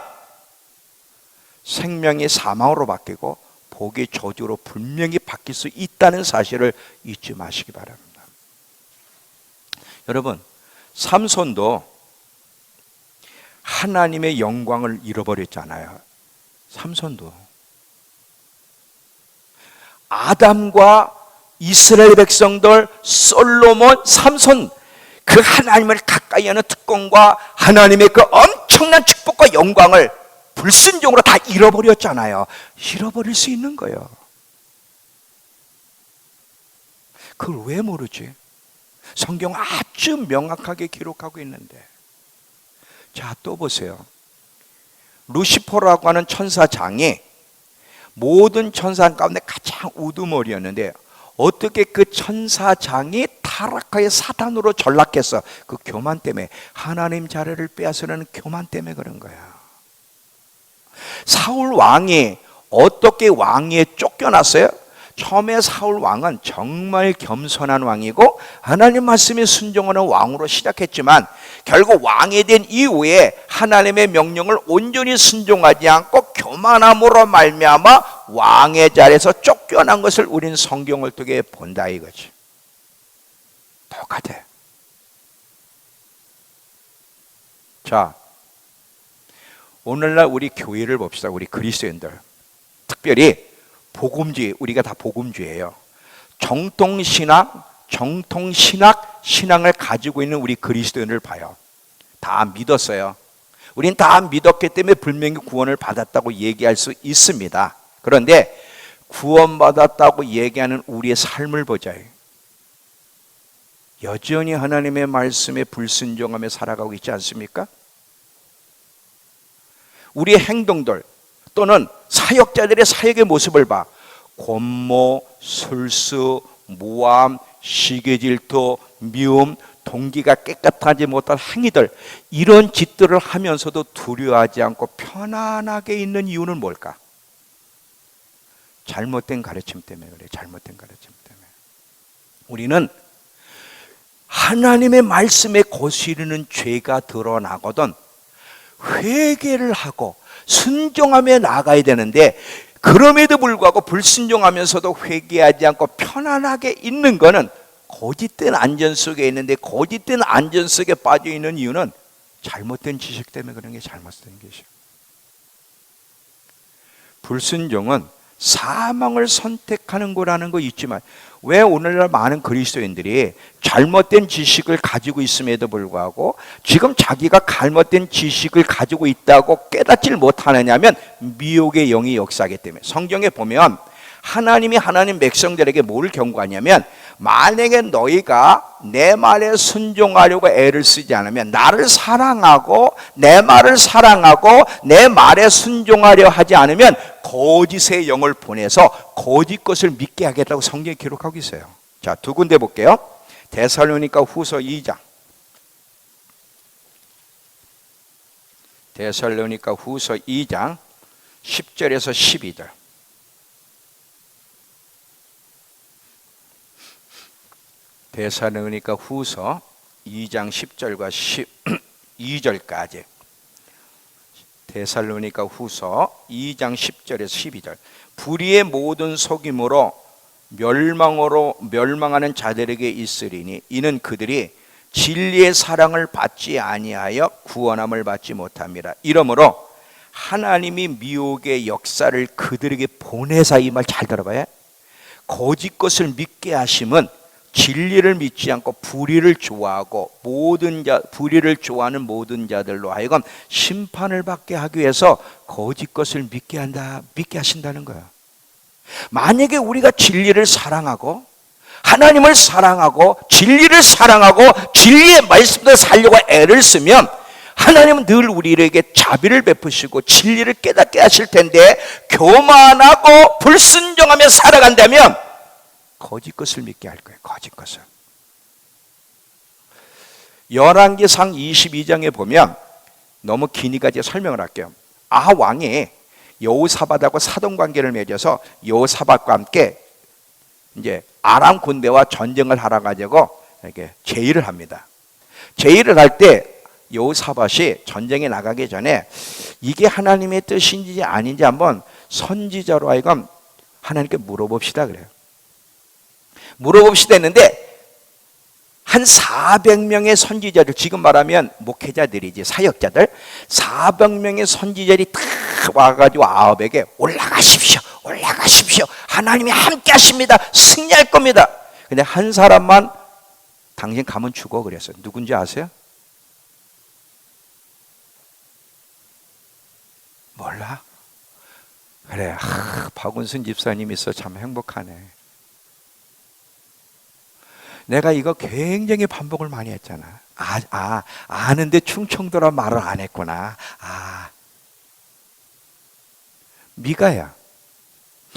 생명이 사망으로 바뀌고 복이 저주로 분명히 바뀔 수 있다는 사실을 잊지 마시기 바랍니다. 여러분, 삼손도 하나님의 영광을 잃어버렸잖아요. 삼손도. 아담과 이스라엘 백성들, 솔로몬, 삼손, 그 하나님을 가까이 하는 특권과 하나님의 그 엄청난 축복과 영광을 불순종으로 다 잃어버렸잖아요. 잃어버릴 수 있는 거예요. 그걸 왜 모르지? 성경 아주 명확하게 기록하고 있는데. 자, 또 보세요. 루시퍼라고 하는 천사장이 모든 천사 가운데 가장 우두머리였는데, 어떻게 그 천사장이 타락하여 사단으로 전락했어? 그 교만 때문에, 하나님 자리를 빼앗으려는 교만 때문에 그런 거야. 사울 왕이 어떻게 왕위에 쫓겨났어요? 처음에 사울 왕은 정말 겸손한 왕이고 하나님 말씀에 순종하는 왕으로 시작했지만 결국 왕이 된 이후에 하나님의 명령을 온전히 순종하지 않고 교만함으로 말미암아 왕의 자리에서 쫓겨난 것을 우리는 성경을 통해 본다 이거지. 똑같아. 자, 오늘날 우리 교회를 봅시다. 우리 그리스도인들, 특별히 복음주의, 우리가 다 복음주의예요. 정통신학, 신앙을 가지고 있는 우리 그리스도인을 봐요. 다 믿었어요. 우린 다 믿었기 때문에 분명히 구원을 받았다고 얘기할 수 있습니다. 그런데 구원받았다고 얘기하는 우리의 삶을 보자요. 여전히 하나님의 말씀에 불순종하며 살아가고 있지 않습니까? 우리의 행동들 또는 사역자들의 사역의 모습을 봐. 권모, 술수, 모함, 시기질투, 미움, 동기가 깨끗하지 못한 행위들, 이런 짓들을 하면서도 두려워하지 않고 편안하게 있는 이유는 뭘까? 잘못된 가르침 때문에 그래. 잘못된 가르침 때문에. 우리는 하나님의 말씀에 거스르는 죄가 드러나거든 회개를 하고 순종하며 나가야 되는데, 그럼에도 불구하고 불순종하면서도 회개하지 않고 편안하게 있는 것은 거짓된 안전 속에 있는데, 거짓된 안전 속에 빠져 있는 이유는 잘못된 지식 때문에 그런 게 잘못된 것이에요. 불순종은 사망을 선택하는 거라는 거 있지만, 왜 오늘날 많은 그리스도인들이 잘못된 지식을 가지고 있음에도 불구하고 지금 자기가 잘못된 지식을 가지고 있다고 깨닫지를 못하느냐면 미혹의 영이 역사하기 때문에. 성경에 보면 하나님이 하나님 백성들에게 뭘 경고하냐면, 만약에 너희가 내 말에 순종하려고 애를 쓰지 않으면, 나를 사랑하고 내 말을 사랑하고 내 말에 순종하려 하지 않으면 거짓의 영을 보내서 거짓 것을 믿게 하겠다고 성경에 기록하고 있어요. 자, 두 군데 볼게요. 데살로니가 후서 2장. 데살로니가 후서 2장 10절에서 12절. 데살로니가 후서 2장 10절과 12절까지. 데살로니가 후서 2장 10절에서 12절. 불의의 모든 속임으로 멸망하는 자들에게 있으리니, 이는 그들이 진리의 사랑을 받지 아니하여 구원함을 받지 못함이라. 이러므로 하나님이 미혹의 역사를 그들에게 보내사, 이 말 잘 들어봐요. 거짓 것을 믿게 하심은 진리를 믿지 않고 불의를 좋아하고 불의를 좋아하는 모든 자들로 하여금 심판을 받게 하기 위해서 거짓 것을 믿게 하신다는 거야. 만약에 우리가 진리를 사랑하고 하나님을 사랑하고 진리를 사랑하고 진리의 말씀대로 살려고 애를 쓰면 하나님은 늘 우리에게 자비를 베푸시고 진리를 깨닫게 하실 텐데, 교만하고 불순종하며 살아간다면 거짓 것을 믿게 할 거예요. 거짓 것을. 열왕기상 22장에 보면, 너무 기니까 이제 설명을 할게요. 왕이 여호사밧하고 사돈 관계를 맺어서 여호사밧과 함께 이제 아람 군대와 전쟁을 하러 가지고 이렇게 제의를 합니다. 제의를 할 때 여호사밧이 전쟁에 나가기 전에 이게 하나님의 뜻인지 아닌지 한번 선지자로 하여금 하나님께 물어봅시다 그래요. 물어봅시다 했는데, 한 400명의 선지자들, 지금 말하면 목회자들이지, 사역자들 400명의 선지자들이 다 와가지고 아합에게 올라가십시오, 하나님이 함께 하십니다, 승리할 겁니다. 근데 한 사람만 당신 가면 죽어 그랬어요. 누군지 아세요? 몰라? 그래, 박운순 집사님 있어 참 행복하네. 내가 이거 굉장히 반복을 많이 했잖아. 아는데 충청도라 말을 안 했구나. 미가야.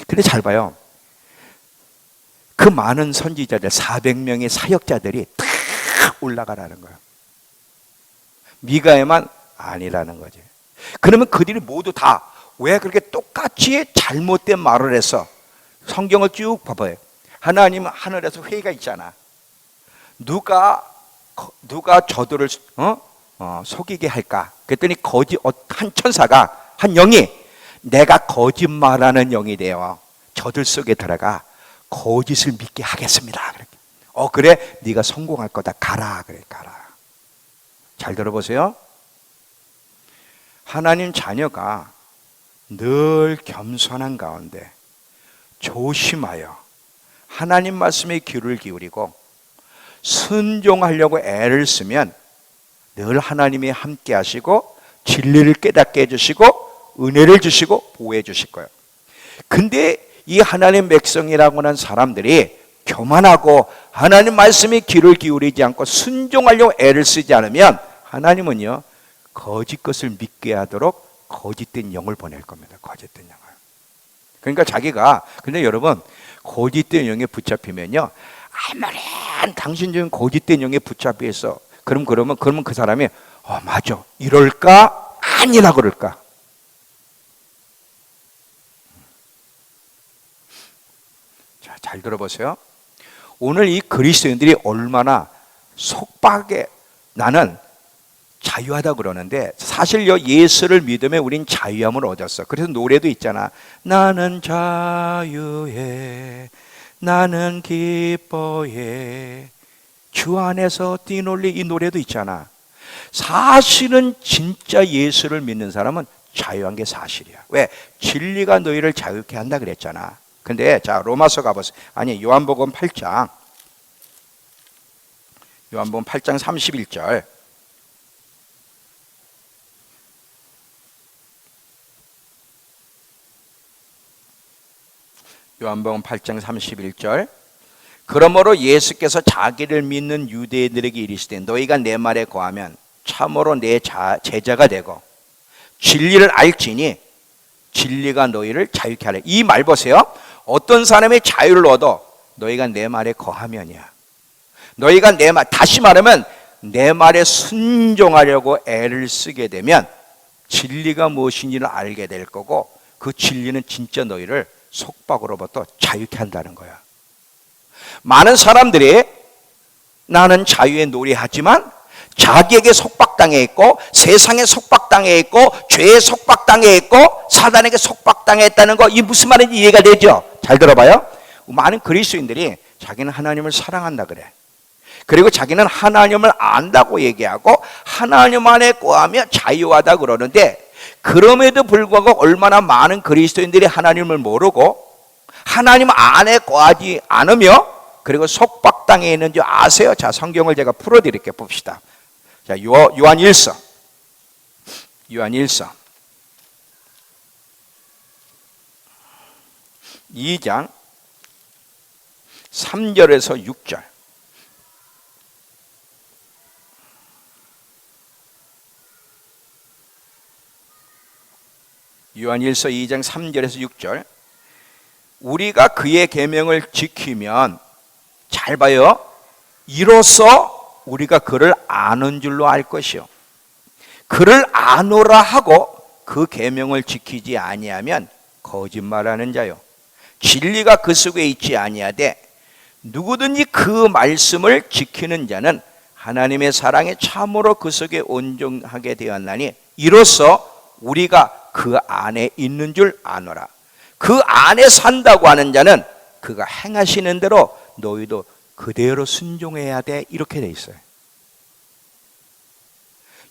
근데 잘 봐요. 그 많은 선지자들, 400명의 사역자들이 다 올라가라는 거야. 미가에만 아니라는 거지. 그러면 그들이 모두 다 왜 그렇게 똑같이 잘못된 말을 해서 성경을 쭉 봐봐요. 하나님은 하늘에서 회의가 있잖아. 누가 저들을 속이게 할까? 그랬더니 한 천사가, 한 영이 내가 거짓말하는 영이 되어 저들 속에 들어가 거짓을 믿게 하겠습니다. 그래, 네가 성공할 거다. 가라. 그래, 가라. 잘 들어보세요. 하나님 자녀가 늘 겸손한 가운데 조심하여 하나님 말씀에 귀를 기울이고 순종하려고 애를 쓰면 늘 하나님이 함께 하시고 진리를 깨닫게 해주시고 은혜를 주시고 보호해 주실 거예요. 근데 이 하나님 백성이라고 하는 사람들이 교만하고 하나님 말씀에 귀를 기울이지 않고 순종하려고 애를 쓰지 않으면 하나님은요, 거짓 것을 믿게 하도록 거짓된 영을 보낼 겁니다. 거짓된 영을. 그러니까 자기가, 근데 여러분, 거짓된 영에 붙잡히면요, 아무리 당신 중 거짓된 영에 붙잡혀 있어. 그러면 그 사람이 맞아, 이럴까 아니라 그럴까. 자, 잘 들어보세요. 오늘 이 그리스도인들이 얼마나 속박에, 나는 자유하다 그러는데 사실요, 예수를 믿으면 우린 자유함을 얻었어. 그래서 노래도 있잖아. 나는 자유해, 나는 기뻐해, 주 안에서 뛰놀리. 이 노래도 있잖아. 사실은 진짜 예수를 믿는 사람은 자유한 게 사실이야. 왜? 진리가 너희를 자유케 한다 그랬잖아. 근데 자, 로마서 가보세요. 아니, 요한복음 8장 31절. 요한복음 8장 31절. 그러므로 예수께서 자기를 믿는 유대인들에게 이르시되 너희가 내 말에 거하면 참으로 내 제자가 되고 진리를 알지니 진리가 너희를 자유케 하려. 이 말 보세요. 어떤 사람이 자유를 얻어? 너희가 내 말에 거하면이야. 너희가 내 말, 다시 말하면 내 말에 순종하려고 애를 쓰게 되면 진리가 무엇인지를 알게 될 거고, 그 진리는 진짜 너희를 속박으로부터 자유케 한다는 거야. 많은 사람들이 나는 자유에 노래하지만 자기에게 속박당해 있고, 세상에 속박당해 있고, 죄에 속박당해 있고, 사단에게 속박당해 있다는 거, 이 무슨 말인지 이해가 되죠? 잘 들어봐요. 많은 그리스도인들이 자기는 하나님을 사랑한다 그래. 그리고 자기는 하나님을 안다고 얘기하고 하나님 안에 거하며 자유하다 그러는데, 그럼에도 불구하고 얼마나 많은 그리스도인들이 하나님을 모르고 하나님 안에 거하지 않으며 그리고 속박당해 있는 줄 아세요? 자, 성경을 제가 풀어드릴게요. 봅시다. 자, 요한 1서 2장 3절에서 6절. 요한 1서 2장 3절에서 6절. 우리가 그의 계명을 지키면, 잘 봐요, 이로써 우리가 그를 아는 줄로 알 것이요, 그를 아노라 하고 그 계명을 지키지 아니하면 거짓말하는 자요, 진리가 그 속에 있지 아니하되 누구든지 그 말씀을 지키는 자는 하나님의 사랑에 참으로 그 속에 온전하게 되었나니 이로써 우리가 그 안에 있는 줄 아노라. 그 안에 산다고 하는 자는 그가 행하시는 대로 너희도 그대로 순종해야 돼. 이렇게 돼 있어요.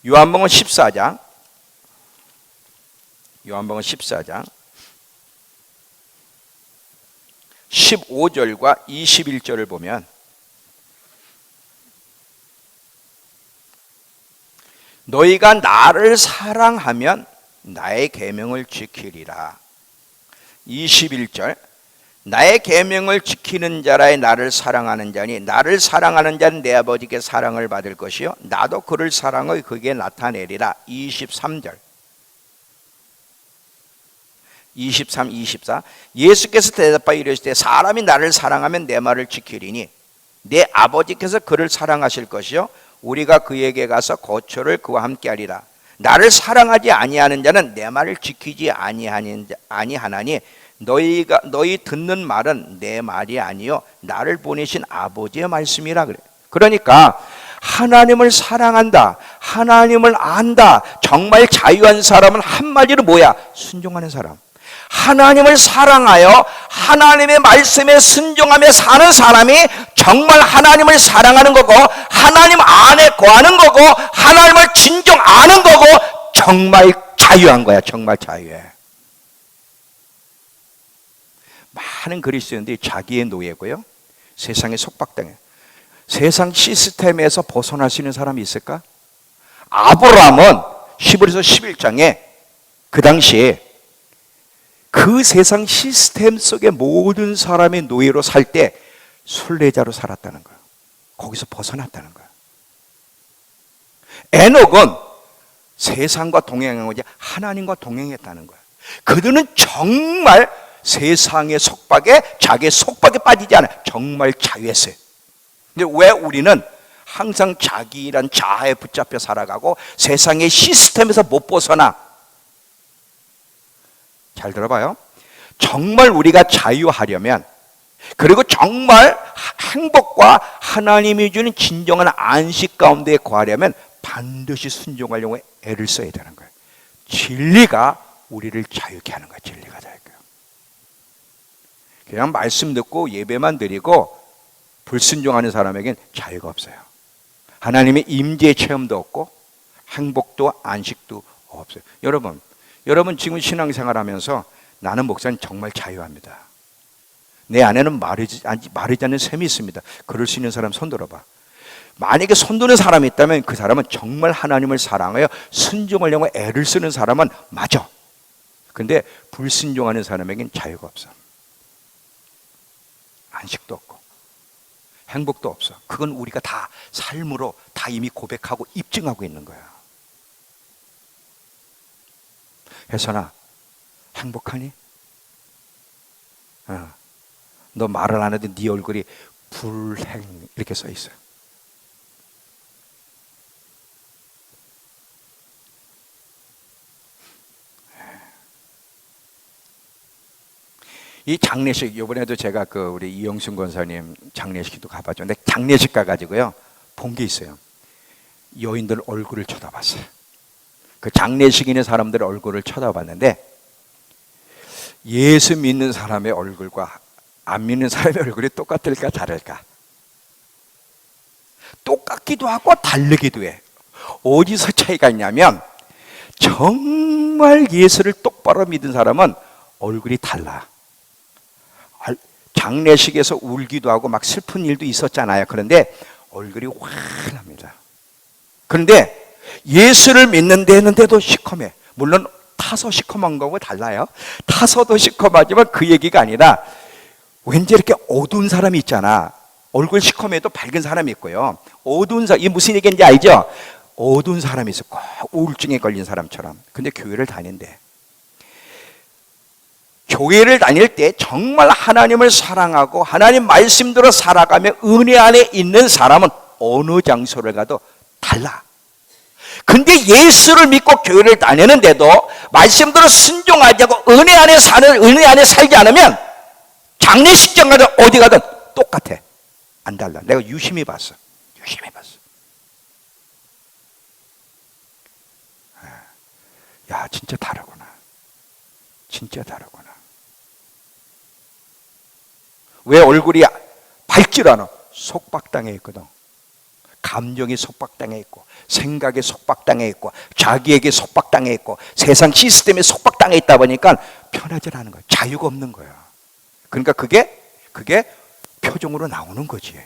요한복음 14장 15절과 21절을 보면, 너희가 나를 사랑하면 나의 계명을 지키리라. 21절, 나의 계명을 지키는 자라에 나를 사랑하는 자니 나를 사랑하는 자는 내 아버지께 사랑을 받을 것이요 나도 그를 사랑하여 그에게 나타내리라. 23절, 23, 24. 예수께서 대답하여 이르시되 사람이 나를 사랑하면 내 말을 지키리니 내 아버지께서 그를 사랑하실 것이요 우리가 그에게 가서 거처를 그와 함께 하리라. 나를 사랑하지 아니하는 자는 내 말을 지키지 아니하나니 너희 듣는 말은 내 말이 아니요 나를 보내신 아버지의 말씀이라 그래. 그러니까 하나님을 사랑한다, 하나님을 안다, 정말 자유한 사람은 한마디로 뭐야? 순종하는 사람. 하나님을 사랑하여 하나님의 말씀에 순종하며 사는 사람이 정말 하나님을 사랑하는 거고, 하나님 안에 거하는 거고, 하나님을 진정 아는 거고, 정말 자유한 거야. 정말 자유해. 많은 그리스도인들이 자기의 노예고요, 세상에 속박당해. 세상 시스템에서 벗어날 수 있는 사람이 있을까? 아브라함은 히브리서 11장에 그 당시에 그 세상 시스템 속의 모든 사람의 노예로 살 때 순례자로 살았다는 거예요. 거기서 벗어났다는 거예요. 에녹은 세상과 동행한 거지 하나님과 동행했다는 거예요. 그들은 정말 세상의 속박에, 자기의 속박에 빠지지 않아요. 정말 자유했어요. 근데 왜 우리는 항상 자기란 자아에 붙잡혀 살아가고 세상의 시스템에서 못 벗어나? 잘 들어봐요. 정말 우리가 자유하려면, 그리고 정말 행복과 하나님이 주는 진정한 안식 가운데 거하려면 반드시 순종하려고 애를 써야 되는 거예요. 진리가 우리를 자유케 하는 거예요. 진리가 자유케. 그냥 말씀 듣고 예배만 드리고 불순종하는 사람에겐 자유가 없어요. 하나님의 임재 체험도 없고 행복도 안식도 없어요. 여러분 지금 신앙생활 하면서 나는 목사님 정말 자유합니다, 내 안에는 마르지 않는 샘이 있습니다, 그럴 수 있는 사람 손 들어봐. 만약에 손 드는 사람이 있다면 그 사람은 정말 하나님을 사랑하여 순종하려고 애를 쓰는 사람은 맞아. 근데 불순종하는 사람에겐 자유가 없어. 안식도 없고 행복도 없어. 그건 우리가 다 삶으로 다 이미 고백하고 입증하고 있는 거야. 혜선아, 행복하니? 너 말을 안 해도 네 얼굴이 불행 이렇게 써 있어요. 이 장례식, 이번에도 제가 우리 이영순 권사님 장례식도 가봤죠. 근데 장례식 가가지고요 본 게 있어요. 여인들 얼굴을 쳐다봤어요. 그 장례식에 있는 사람들의 얼굴을 쳐다봤는데 예수 믿는 사람의 얼굴과 안 믿는 사람의 얼굴이 똑같을까 다를까? 똑같기도 하고 다르기도 해. 어디서 차이가 있냐면 정말 예수를 똑바로 믿은 사람은 얼굴이 달라. 장례식에서 울기도 하고 막 슬픈 일도 있었잖아요. 그런데 얼굴이 환합니다. 그런데 예수를 믿는 데는데도 시커매. 물론 타서 시커먼 거고 달라요. 타서도 시커하지만 그 얘기가 아니라 왠지 이렇게 어두운 사람이 있잖아. 얼굴 시커매도 밝은 사람이 있고요. 어두운 사람, 이게 무슨 얘기인지 알죠? 어두운 사람이 있어. 꼭 우울증에 걸린 사람처럼. 근데 교회를 다닌대. 교회를 다닐 때 정말 하나님을 사랑하고 하나님 말씀대로 살아가며 은혜 안에 있는 사람은 어느 장소를 가도 달라. 근데 예수를 믿고 교회를 다니는데도 말씀대로 순종하지 않고 은혜 안에 살지 않으면 장례식장 가든 어디 가든 똑같아. 안 달라. 내가 유심히 봤어. 야, 진짜 다르구나. 진짜 다르구나. 왜 얼굴이 밝질 않아? 속박당해 있거든. 감정이 속박당해 있고 생각에 속박당해 있고 자기에게 속박당해 있고 세상 시스템에 속박당해 있다 보니까 편하지 않은 거야. 자유가 없는 거야. 그러니까 그게 표정으로 나오는 거지.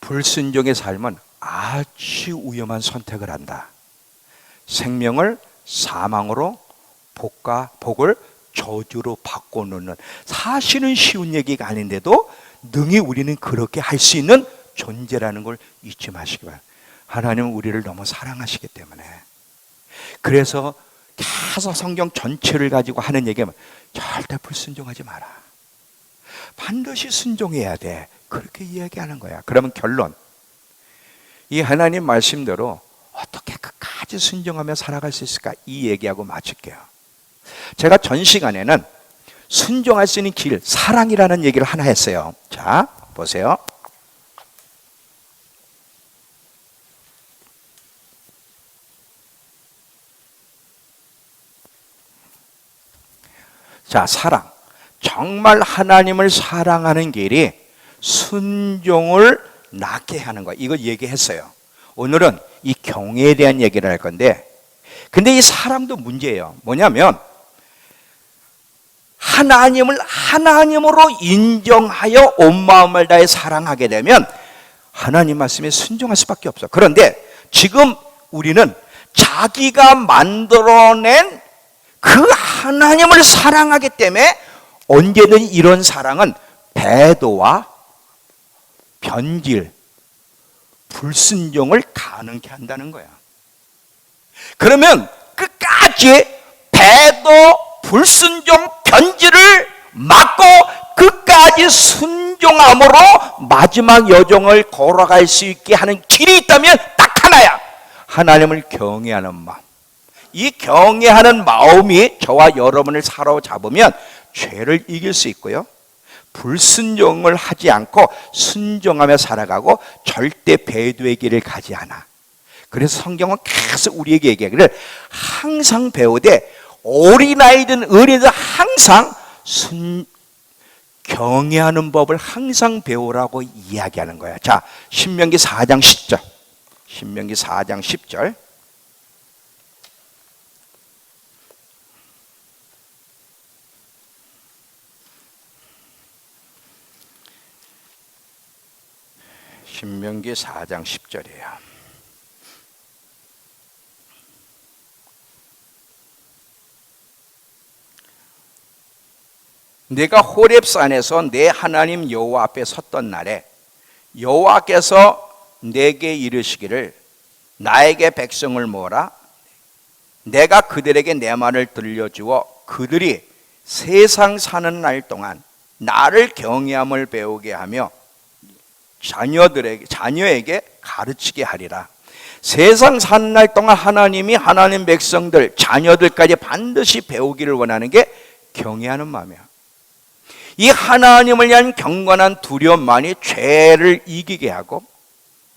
불순종의 삶은 아주 위험한 선택을 한다. 생명을 사망으로 복을 저주로 바꿔놓는, 사실은 쉬운 얘기가 아닌데도 능히 우리는 그렇게 할 수 있는 존재라는 걸 잊지 마시기 바랍니다. 하나님은 우리를 너무 사랑하시기 때문에. 그래서 계속 성경 전체를 가지고 하는 얘기는 절대 불순종하지 마라. 반드시 순종해야 돼. 그렇게 이야기하는 거야. 그러면 결론, 이 하나님 말씀대로 어떻게 끝까지 순종하며 살아갈 수 있을까? 이 얘기하고 마칠게요. 제가 전 시간에는 순종할 수 있는 길, 사랑이라는 얘기를 하나 했어요. 자, 보세요. 자, 사랑. 정말 하나님을 사랑하는 길이 순종을 낳게 하는 거야. 이거 얘기했어요. 오늘은 이 경애에 대한 얘기를 할 건데, 근데 이 사랑도 문제예요. 뭐냐면 하나님을 하나님으로 인정하여 온 마음을 다해 사랑하게 되면 하나님 말씀에 순종할 수밖에 없어. 그런데 지금 우리는 자기가 만들어낸 그 하나님을 사랑하기 때문에 언제든 이런 사랑은 배도와 변질, 불순종을 가능케 한다는 거야. 그러면 끝까지 배도, 불순종, 변질을 막고 끝까지 순종함으로 마지막 여정을 걸어갈 수 있게 하는 길이 있다면 딱 하나야. 하나님을 경외하는 마음. 이 경외하는 마음이 저와 여러분을 사로잡으면 죄를 이길 수 있고요, 불순종을 하지 않고 순종하며 살아가고 절대 배도의 길을 가지 않아. 그래서 성경은 계속 우리에게 얘기하기를 항상 배우되 어린아이든 어린이든 항상 경외하는 법을 항상 배우라고 이야기하는 거야. 자, 신명기 4장 10절. 신명기 4장 10절. 신명기 4장 10절이에요. 내가 호렙산에서 내 하나님 여호와 앞에 섰던 날에 여호와께서 내게 이르시기를 나에게 백성을 모으라. 내가 그들에게 내 말을 들려주어 그들이 세상 사는 날 동안 나를 경외함을 배우게 하며 자녀에게 가르치게 하리라. 세상 사는 날 동안 하나님이 하나님 백성들, 자녀들까지 반드시 배우기를 원하는 게 경외하는 마음이야. 이 하나님을 위한 경건한 두려움만이 죄를 이기게 하고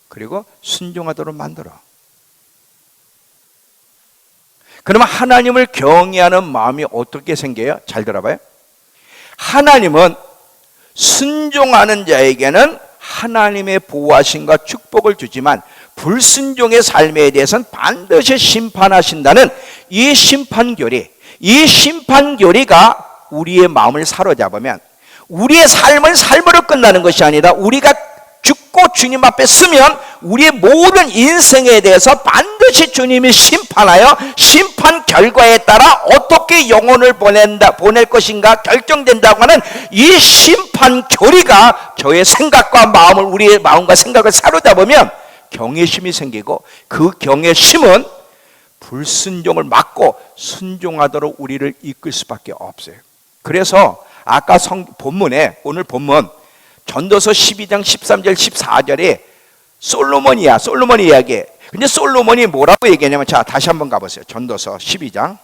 그리고 순종하도록 만들어. 그러면 하나님을 경외하는 마음이 어떻게 생겨요? 잘 들어봐요. 하나님은 순종하는 자에게는 하나님의 보호하심과 축복을 주지만 불순종의 삶에 대해서는 반드시 심판하신다는 이 심판교리가 우리의 마음을 사로잡으면 우리의 삶은 삶으로 끝나는 것이 아니라 우리가 죽고 주님 앞에 서면 우리의 모든 인생에 대해서 반드시 주님이 심판하여 심판 결과에 따라 어떻게 영혼을 보낼 것인가 결정된다고 하는 이 심판 교리가 저의 생각과 마음을, 우리의 마음과 생각을 사로잡으면 경외심이 생기고 그 경외심은 불순종을 막고 순종하도록 우리를 이끌 수밖에 없어요. 그래서 아까 본문에, 오늘 본문 전도서 12장 13절 14절에 솔로몬이 이야기해. 근데 솔로몬이 뭐라고 얘기하냐면, 자, 다시 한번 가보세요. 전도서 12장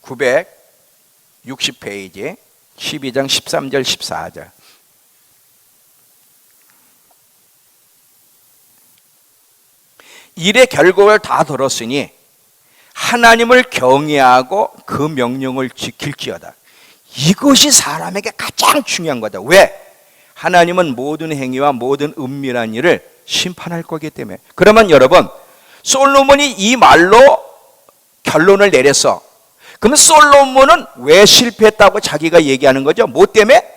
960페이지 12장 13절 14절. 일의 결국을 다 들었으니 하나님을 경외하고 그 명령을 지킬지어다. 이것이 사람에게 가장 중요한 거다. 왜? 하나님은 모든 행위와 모든 은밀한 일을 심판할 거기 때문에. 그러면 여러분, 솔로몬이 이 말로 결론을 내렸어. 그러면 솔로몬은 왜 실패했다고 자기가 얘기하는 거죠? 뭐 때문에?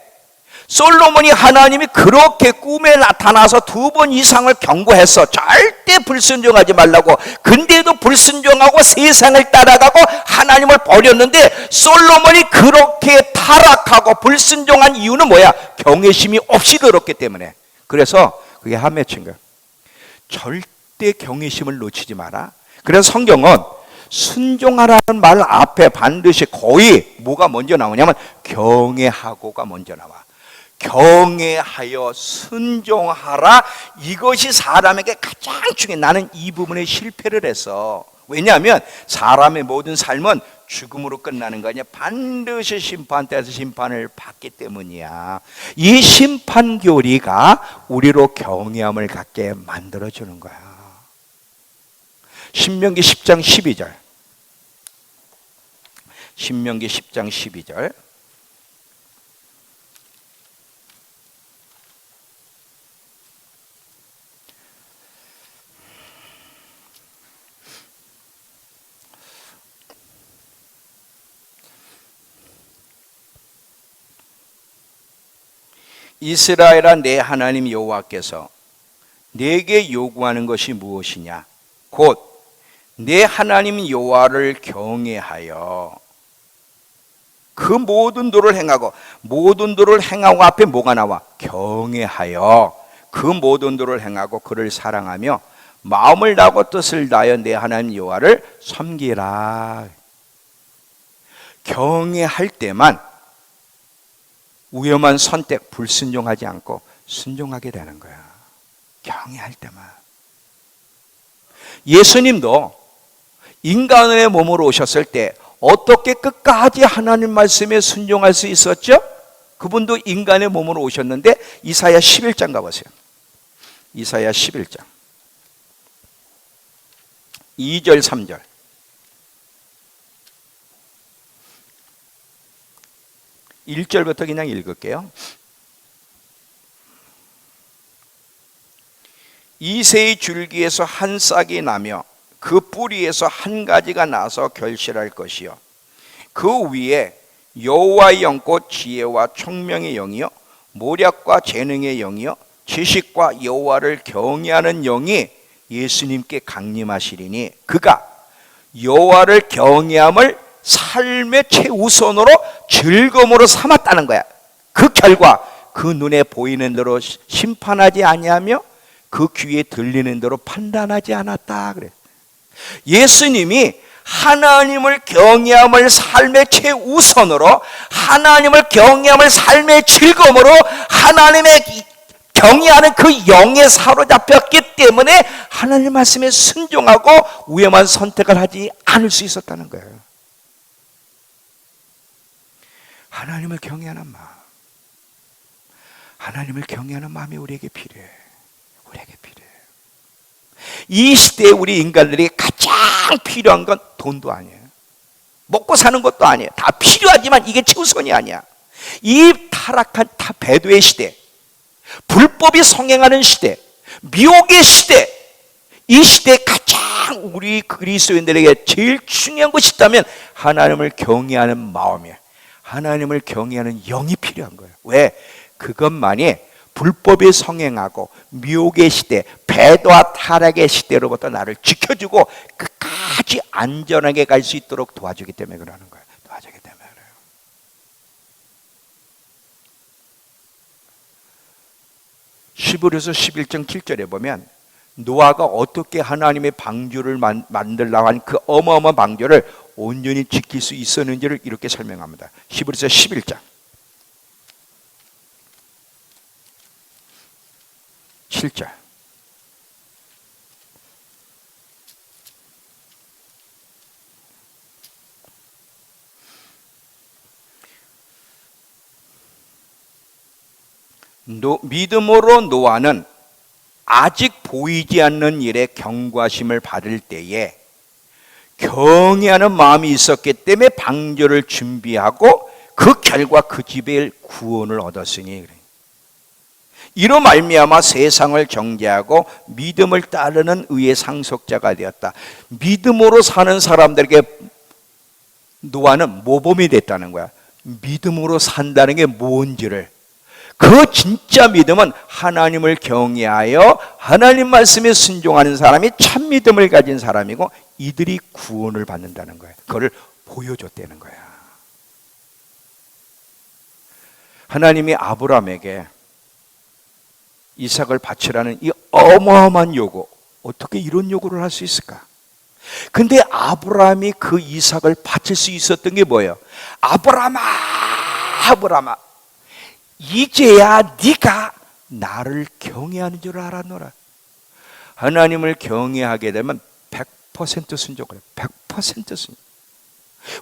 솔로몬이 하나님이 그렇게 꿈에 나타나서 2번 이상을 경고했어. 절대 불순종하지 말라고. 근데도 불순종하고 세상을 따라가고 하나님을 버렸는데 솔로몬이 그렇게 타락하고 불순종한 이유는 뭐야? 경외심이 없이 들었기 때문에. 그래서 그게 한 맺힌 거야. 절대 경외심을 놓치지 마라. 그래서 성경은 순종하라는 말 앞에 반드시 거의 뭐가 먼저 나오냐면 경외하고가 먼저 나와. 경외하여 순종하라. 이것이 사람에게 가장 중요해. 나는 이 부분에 실패를 해서, 왜냐하면 사람의 모든 삶은 죽음으로 끝나는 거 아니야. 반드시 심판대에서 심판을 받기 때문이야. 이 심판 교리가 우리로 경외함을 갖게 만들어주는 거야. 신명기 10장 12절. 신명기 10장 12절. 이스라엘아, 내 하나님 여호와께서 내게 요구하는 것이 무엇이냐? 곧 내 하나님 여호와를 경외하여 그 모든 도를 행하고, 모든 도를 행하고 앞에 뭐가 나와? 경외하여 그 모든 도를 행하고 그를 사랑하며 마음을 다하고 뜻을 다하여 내 하나님 여호와를 섬기라. 경외할 때만 위험한 선택, 불순종하지 않고 순종하게 되는 거야. 경외할 때만. 예수님도 인간의 몸으로 오셨을 때 어떻게 끝까지 하나님 말씀에 순종할 수 있었죠? 그분도 인간의 몸으로 오셨는데 이사야 11장 가보세요. 이사야 11장 2절 3절. 1절부터 그냥 읽을게요. 이새의 줄기에서 한 싹이 나며 그 뿌리에서 한 가지가 나서 결실할 것이요 그 위에 여호와의 영꽃 지혜와 총명의 영이요 모략과 재능의 영이요 지식과 여호와를 경외하는 영이 예수님께 강림하시리니 그가 여호와를 경외함을 삶의 최우선으로 즐거움으로 삼았다는 거야. 그 결과 그 눈에 보이는 대로 심판하지 아니하며 그 귀에 들리는 대로 판단하지 않았다 그래. 예수님이 하나님을 경외함을 삶의 최우선으로, 하나님을 경외함을 삶의 즐거움으로, 하나님의 경외하는 그 영에 사로잡혔기 때문에 하나님 말씀에 순종하고 위험한 선택을 하지 않을 수 있었다는 거예요. 하나님을 경외하는 마음, 하나님을 경외하는 마음이 우리에게 필요해. 우리에게 필요해. 이 시대에 우리 인간들이 가장 필요한 건 돈도 아니에요. 먹고 사는 것도 아니에요. 다 필요하지만 이게 최우선이 아니야. 이 타락한 배도의 시대, 불법이 성행하는 시대, 미혹의 시대, 이 시대에 가장 우리 그리스도인들에게 제일 중요한 것이 있다면 하나님을 경외하는 마음이에요. 하나님을 경외하는 영이 필요한 거예요. 왜? 그것만이 불법이 성행하고 미혹의 시대, 배도와 타락의 시대로부터 나를 지켜주고 끝까지 안전하게 갈 수 있도록 도와주기 때문에 그러는 거예요. 도와주기 때문에 그래요. 히브리서 11장 7절에 보면 노아가 어떻게 하나님의 방주를 만들려고 한 그 어마어마한 방주를 온전히 지킬 수 있었는지를 이렇게 설명합니다. 히브리서 11장 7절. 믿음으로 노아는 아직 보이지 않는 일에 경고하심을 받을 때에 경외하는 마음이 있었기 때문에 방주를 준비하고 그 결과 그 집에 구원을 얻었으니 그래. 이로 말미암아 세상을 정죄하고 믿음을 따르는 의의 상속자가 되었다. 믿음으로 사는 사람들에게 노아는 모범이 됐다는 거야. 믿음으로 산다는 게 뭔지를. 그 진짜 믿음은 하나님을 경외하여 하나님 말씀에 순종하는 사람이 참 믿음을 가진 사람이고 이들이 구원을 받는다는 거예요. 그걸 보여줬다는 거야. 하나님이 아브라함에게 이삭을 바치라는 이 어마어마한 요구, 어떻게 이런 요구를 할 수 있을까? 근데 아브라함이 그 이삭을 바칠 수 있었던 게 뭐예요? 아브라함아, 아브라함아, 이제야 네가 나를 경외하는 줄 알았노라. 하나님을 경외하게 되면 100% 순종을 해요. 100% 순종.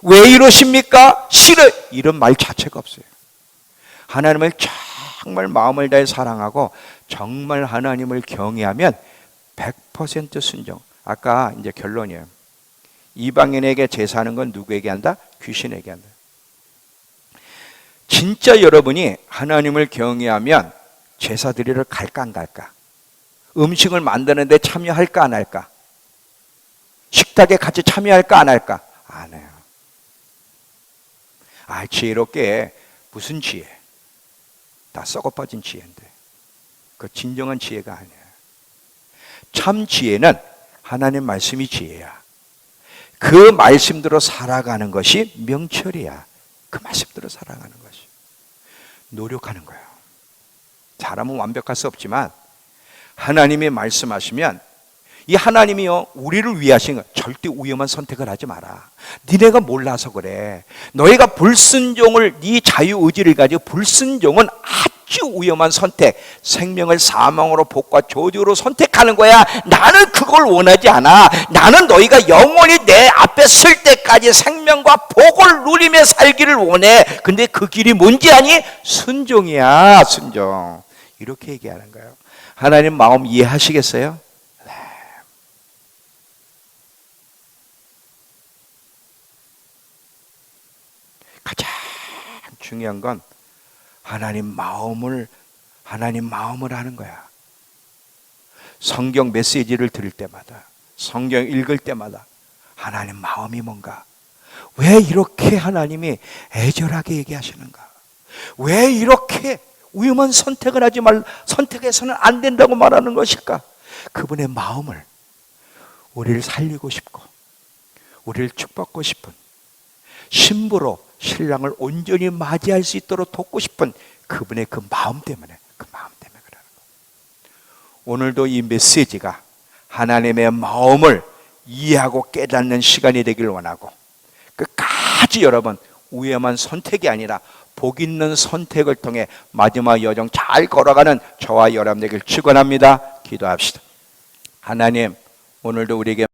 왜 이러십니까? 싫어. 이런 말 자체가 없어요. 하나님을 정말 마음을 다해 사랑하고 정말 하나님을 경외하면 100% 순종. 아까 이제 결론이에요. 이방인에게 제사하는 건 누구에게 한다? 귀신에게 한다. 진짜 여러분이 하나님을 경외하면 제사 드리러 갈까 안 갈까? 음식을 만드는데 참여할까 안 할까? 식탁에 같이 참여할까 안 할까? 안 해요. 지혜롭게 무슨 지혜? 다 썩어빠진 지혜인데 그 진정한 지혜가 아니에요. 참 지혜는 하나님 말씀이 지혜야. 그 말씀대로 살아가는 것이 명철이야. 그 말씀대로 살아가는 것이 노력하는 거예요. 사람은 완벽할 수 없지만 하나님이 말씀하시면 이 하나님이요 우리를 위하신 거 절대 위험한 선택을 하지 마라. 니네가 몰라서 그래. 너희가 불순종을 네 자유의지를 가지고 불순종은 아주 위험한 선택, 생명을 사망으로 복과 저주로 선택하는 거야. 나는 그걸 원하지 않아. 나는 너희가 영원히 내 앞에 설 때까지 생명과 복을 누리며 살기를 원해. 근데 그 길이 뭔지 아니? 순종이야. 순종. 이렇게 얘기하는 거예요. 하나님 마음 이해하시겠어요? 가장 중요한 건 하나님 마음을 하는 거야. 성경 메시지를 들을 때마다, 성경 읽을 때마다 하나님 마음이 뭔가? 왜 이렇게 하나님이 애절하게 얘기하시는가? 왜 이렇게 위험한 선택을 하지 말, 선택해서는 안 된다고 말하는 것일까? 그분의 마음을 우리를 살리고 싶고 우리를 축복하고 싶은 신부로 신랑을 온전히 맞이할 수 있도록 돕고 싶은 그분의 그 마음 때문에 그러는 거예요. 오늘도 이 메시지가 하나님의 마음을 이해하고 깨닫는 시간이 되길 원하고 끝까지 여러분 위험한 선택이 아니라 복 있는 선택을 통해 마지막 여정 잘 걸어가는 저와 여러분 되길 축원합니다. 기도합시다. 하나님 오늘도 우리에게